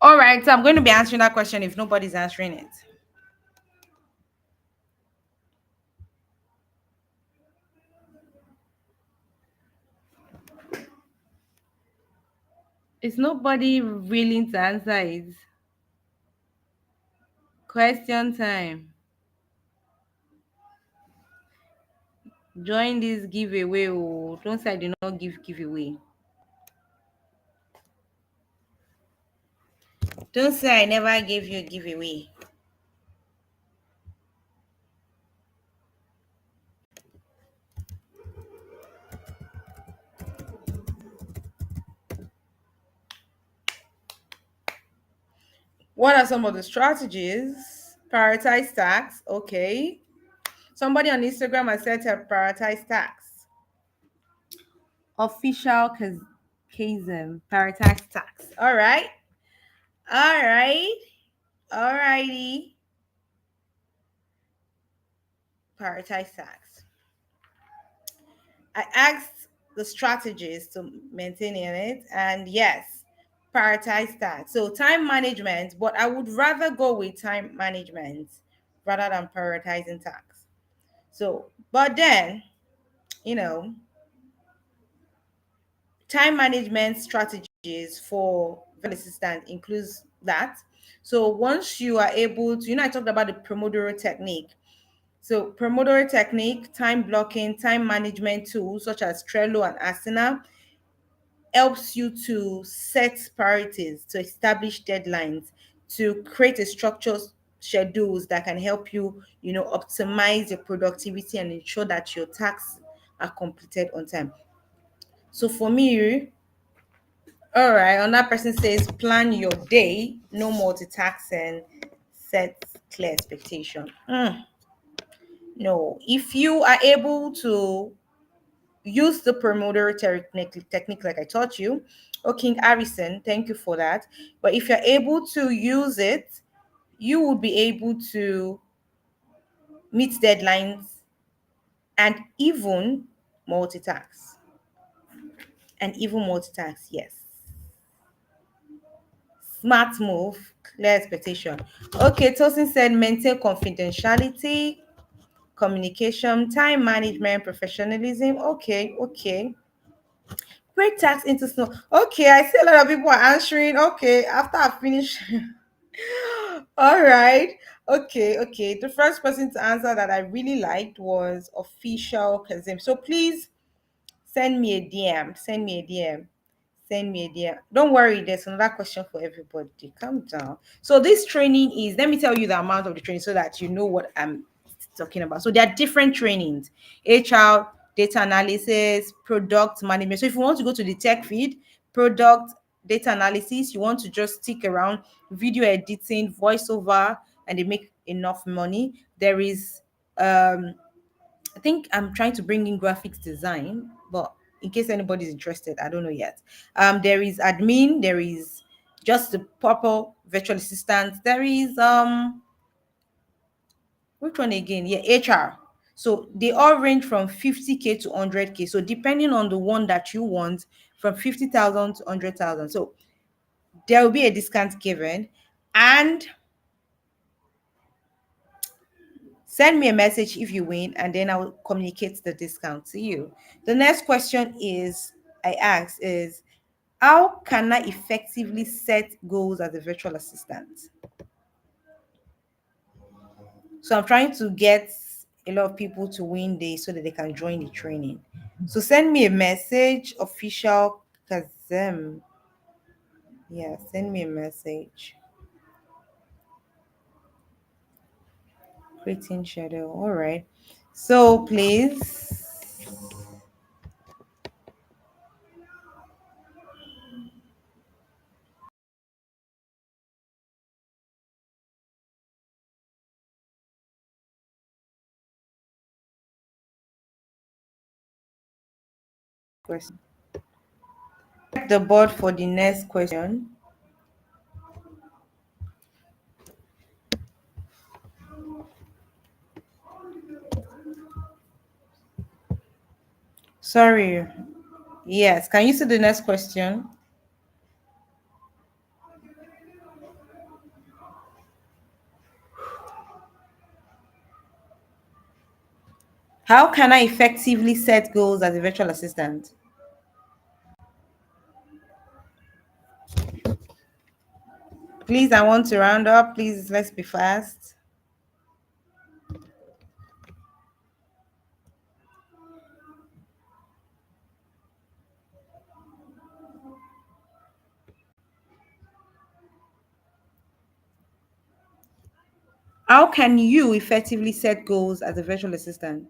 All right, so I'm going to be answering that question if nobody's answering it. Is nobody willing to answer it? Question time. Join this giveaway. Oh, don't say I do not give giveaway. Don't say I never gave you a giveaway. What are some of the strategies? Prioritize tasks. Okay. Somebody on Instagram has said to prioritize tasks. Official Kazem. Prioritize tasks. All right. All right. All righty. Prioritize tasks. I asked the strategies to maintain it, and yes, prioritize that. So time management, but I would rather go with time management rather than prioritizing tasks. So, but then, you know, time management strategies for virtual assistant includes that. So once you are able to, I talked about the Pomodoro technique. So Pomodoro technique, time blocking, time management tools such as Trello and Asana helps you to set priorities, to establish deadlines, to create a structured schedules that can help you, optimize your productivity and ensure that your tasks are completed on time. So for me, all right, another person says plan your day, no multitasking, set clear expectation. No, if you are able to use the Pomodoro technique like I taught you. Oh, King Harrison, thank you for that. But if you're able to use it, you will be able to meet deadlines and even multitask. And even multitask, yes. Smart move, clear expectation. Okay, Tosin said maintain confidentiality, communication, time management, professionalism. Okay, okay. Break tax into snow. Okay, I see a lot of people are answering. Okay, after I finish. All right. Okay, okay. The first person to answer that I really liked was official Kazim. So please send me a DM. Send me a DM. Send me a DM. Don't worry, there's another question for everybody. Calm down. So this training is, let me tell you the amount of the training so that you know what I'm talking about. So there are different trainings: HR, data analysis, product management. So if you want to go to the tech feed, product data analysis, you want to just stick around video editing, voiceover, and they make enough money. There is I think I'm trying to bring in graphics design, but in case anybody's interested, I don't know yet. There is admin, there is just the proper virtual assistant, there is which one again? Yeah, HR. So they all range from 50K to 100K. So depending on the one that you want, from 50,000 to 100,000. So there will be a discount given, and send me a message if you win, and then I will communicate the discount to you. The next question I ask is, how can I effectively set goals as a virtual assistant? So I'm trying to get a lot of people to win this so that they can join the training. So send me a message, official Kazem. Yeah, send me a message. Creating schedule. All right. So please. Question. Check the board for the next question. Sorry. Yes. Can you see the next question? How can I effectively set goals as a virtual assistant? Please, I want to round up. Please, let's be fast. How can you effectively set goals as a virtual assistant?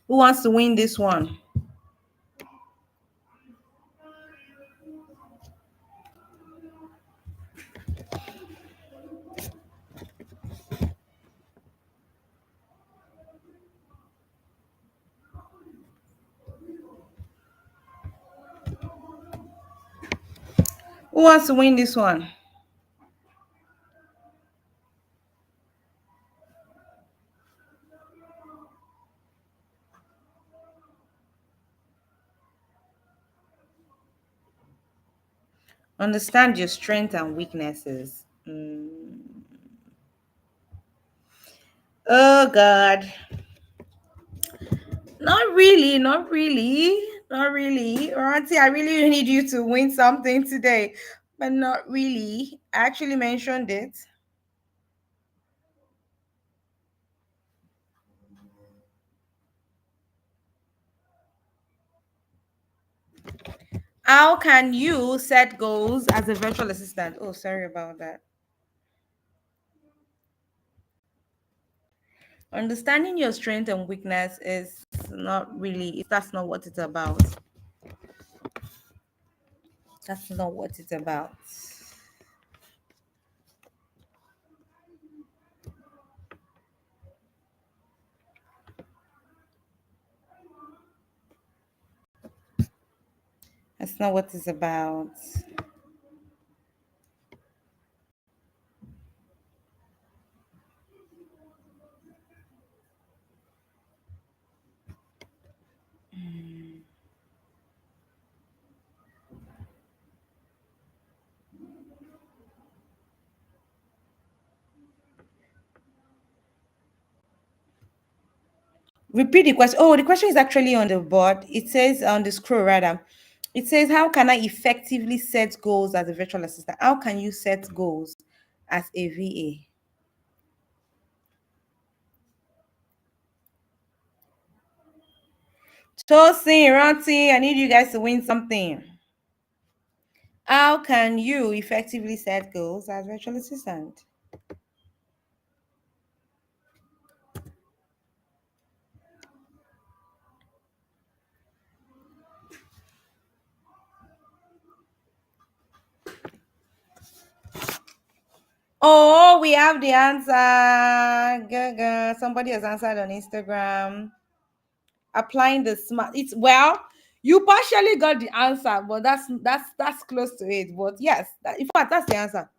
Who wants to win this one? Who wants to win this one? Understand your strengths and weaknesses. Oh God. Not really, not really, not really. Auntie, I really need you to win something today, but not really. I actually mentioned it. How can you set goals as a virtual assistant? Oh, sorry about that. Understanding your strength and weakness is not really, that's not what it's about. That's not what it's about. That's not what it's about. Repeat the question. Oh, the question is actually on the board. It says on the scroll rather. It says, how can I effectively set goals as a virtual assistant? How can you set goals as a VA? Tosin, Ranti, I need you guys to win something. How can you effectively set goals as virtual assistant? Oh, we have the answer. Gaga. Somebody has answered on Instagram. Applying the smart. It's well, you partially got the answer, but that's close to it. But yes, in fact, that's the answer.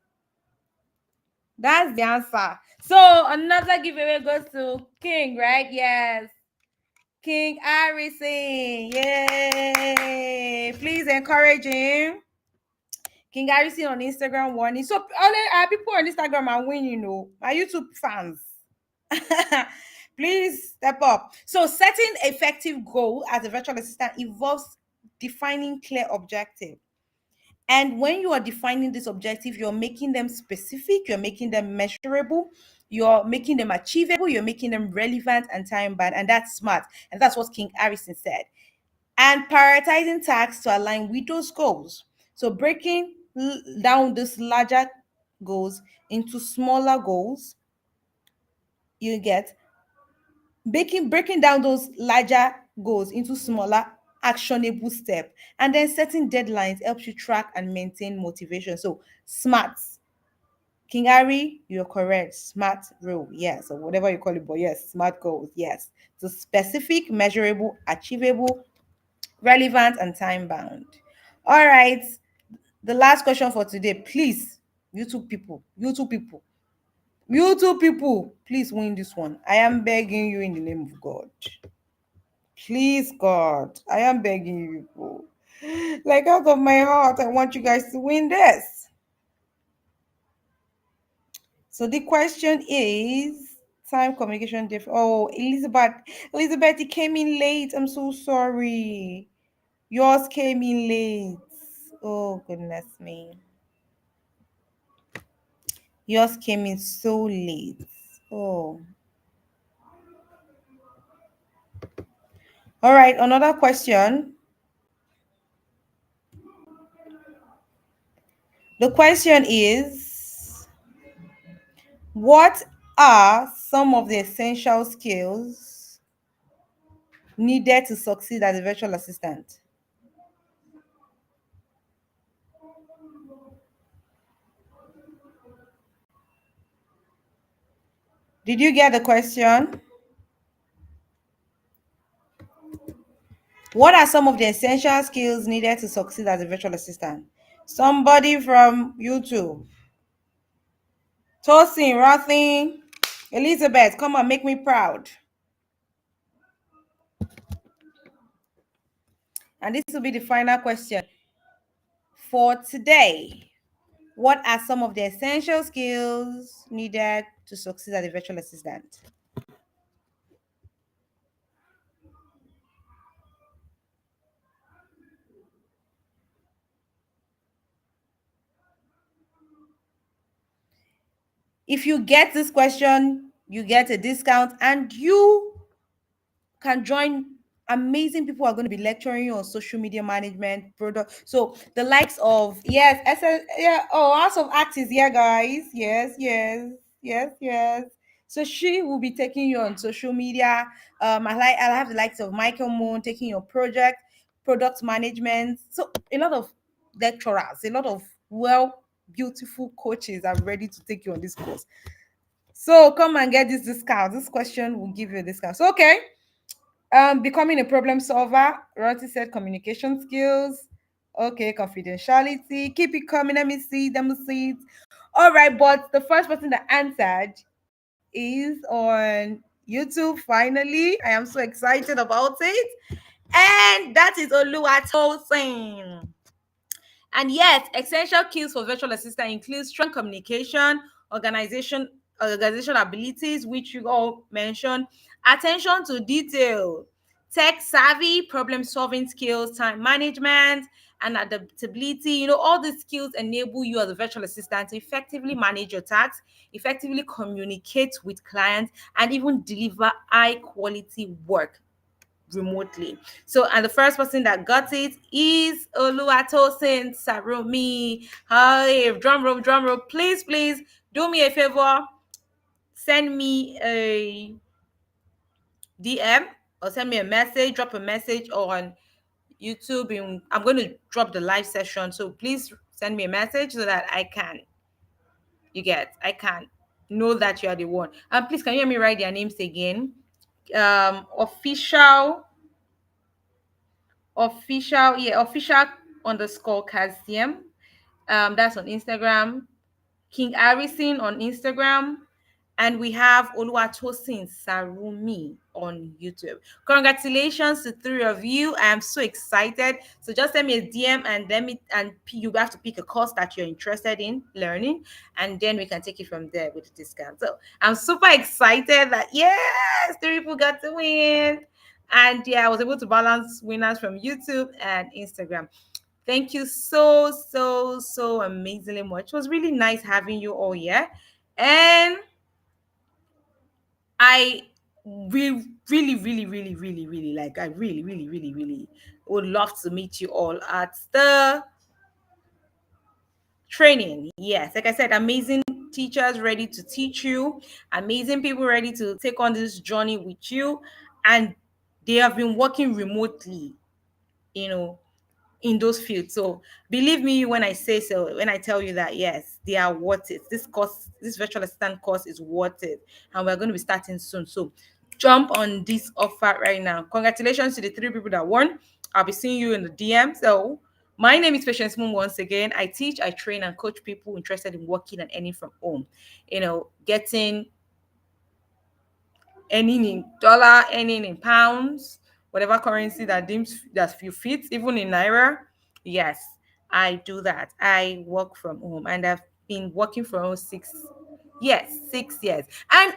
That's the answer. So another giveaway goes to King, right? Yes. King Harrison. Yay. Please encourage him. King Harrison on Instagram warning. So only people on Instagram are winning, my YouTube fans. Please step up. So setting effective goal as a virtual assistant involves defining clear objective. And when you are defining this objective, you're making them specific, you're making them measurable, you're making them achievable, you're making them relevant and time bound. And that's smart. And that's what King Harrison said. And prioritizing tasks to align with those goals. So breaking down these larger goals into smaller goals, you get breaking down those larger goals into smaller actionable steps, and then setting deadlines helps you track and maintain motivation. So smart. King Harry, you're correct. Smart rule, yes, or whatever you call it, but yes, smart goals, yes. So specific, measurable, achievable, relevant, and time bound. All right. The last question for today, please, you two people, please win this one. I am begging you in the name of God. Please, God, I am begging you people. Like out of my heart, I want you guys to win this. So the question is time communication different. Oh, Elizabeth, it came in late. I'm so sorry. Yours came in late. Oh goodness me. Yours came in so late. Oh. All right, another question. The question is, what are some of the essential skills needed to succeed as a virtual assistant? Did you get the question? What are some of the essential skills needed to succeed as a virtual assistant? Somebody from YouTube. Tosin, Rothin, Elizabeth, come on, make me proud. And this will be the final question for today. What are some of the essential skills needed to succeed as a virtual assistant? If you get this question, you get a discount and you can join amazing people who are going to be lecturing you on social media management product. So the likes of yes, yeah, oh, House of Acts is here, guys. Yes. So she will be taking you on social media. I'll have the likes of Michael Moon taking your project, product management. So a lot of lecturers, a lot of beautiful coaches are ready to take you on this course. So come and get this discount. This question will give you a discount. So okay. Becoming a problem solver. Roti said communication skills. Okay, confidentiality. Keep it coming. Let me see it. All right, but the first person that answered is on YouTube. Finally, I am so excited about it, and that is Oluwatosin. And yes, essential skills for virtual assistant include strong communication, organization abilities, which you all mentioned, attention to detail, tech savvy, problem solving skills, time management, and adaptability. All these skills enable you as a virtual assistant to effectively manage your tasks, effectively communicate with clients, and even deliver high quality work remotely. So, and the first person that got it is Oluwatosin Sarumi. Hi, drum roll. Please, do me a favor. Send me a DM or send me a message, drop a message on YouTube. I'm going to drop the live session. So please send me a message so that I can know that you are the one. And please, can you hear me write their names again? Official underscore Kazium. That's on Instagram. King Harrison on Instagram. And we have Oluwatosin Sarumi on YouTube. Congratulations to three of you. I am so excited. So just send me a DM and you have to pick a course that you're interested in learning, and then we can take it from there with the discount. So I'm super excited that yes, three people got to win. And yeah, I was able to balance winners from YouTube and Instagram. Thank you so amazingly much. It was really nice having you all here. And I really would love to meet you all at the training. Yes, like I said, amazing teachers ready to teach you, amazing people ready to take on this journey with you. And they have been working remotely, you know, in those fields. So believe me when I say so, when I tell you that yes, they are worth it. This course, this virtual assistant course is worth it. And we're going to be starting soon. So jump on this offer right now. Congratulations to the three people that won. I'll be seeing you in the DM. So my name is Patience Moon once again. I teach, I train, and coach people interested in working and earning from home. Getting earning in dollar, earning in pounds, whatever currency that deems that you fit, even in naira. Yes, I do that. I work from home, and I've been working for almost 6 years, 6 years. And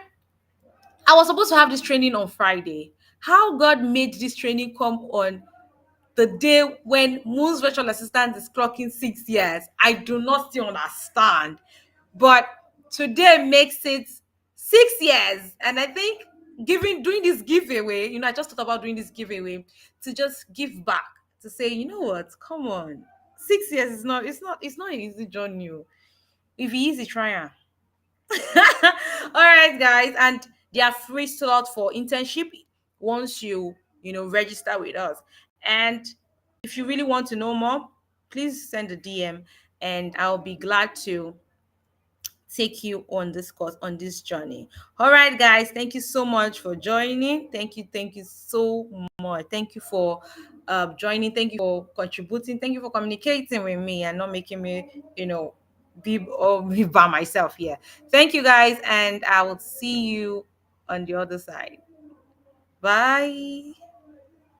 I was supposed to have this training on Friday. How God made this training come on the day when Moon's virtual assistant is clocking 6 years, I do not still understand. But today makes it 6 years. And I think doing this giveaway, I just thought about doing this giveaway to just give back, to say, you know what, come on. 6 years is not an easy journey. If you easy, try it. All right, guys, and they are free slot for internship once you register with us. And if you really want to know more, please send a DM, and I'll be glad to take you on this course, on this journey. All right, guys, thank you so much for joining. Thank you so much. Thank you for joining. Thank you for contributing. Thank you for communicating with me and not making me, be by myself here. Thank you, guys, and I will see you on the other side. Bye.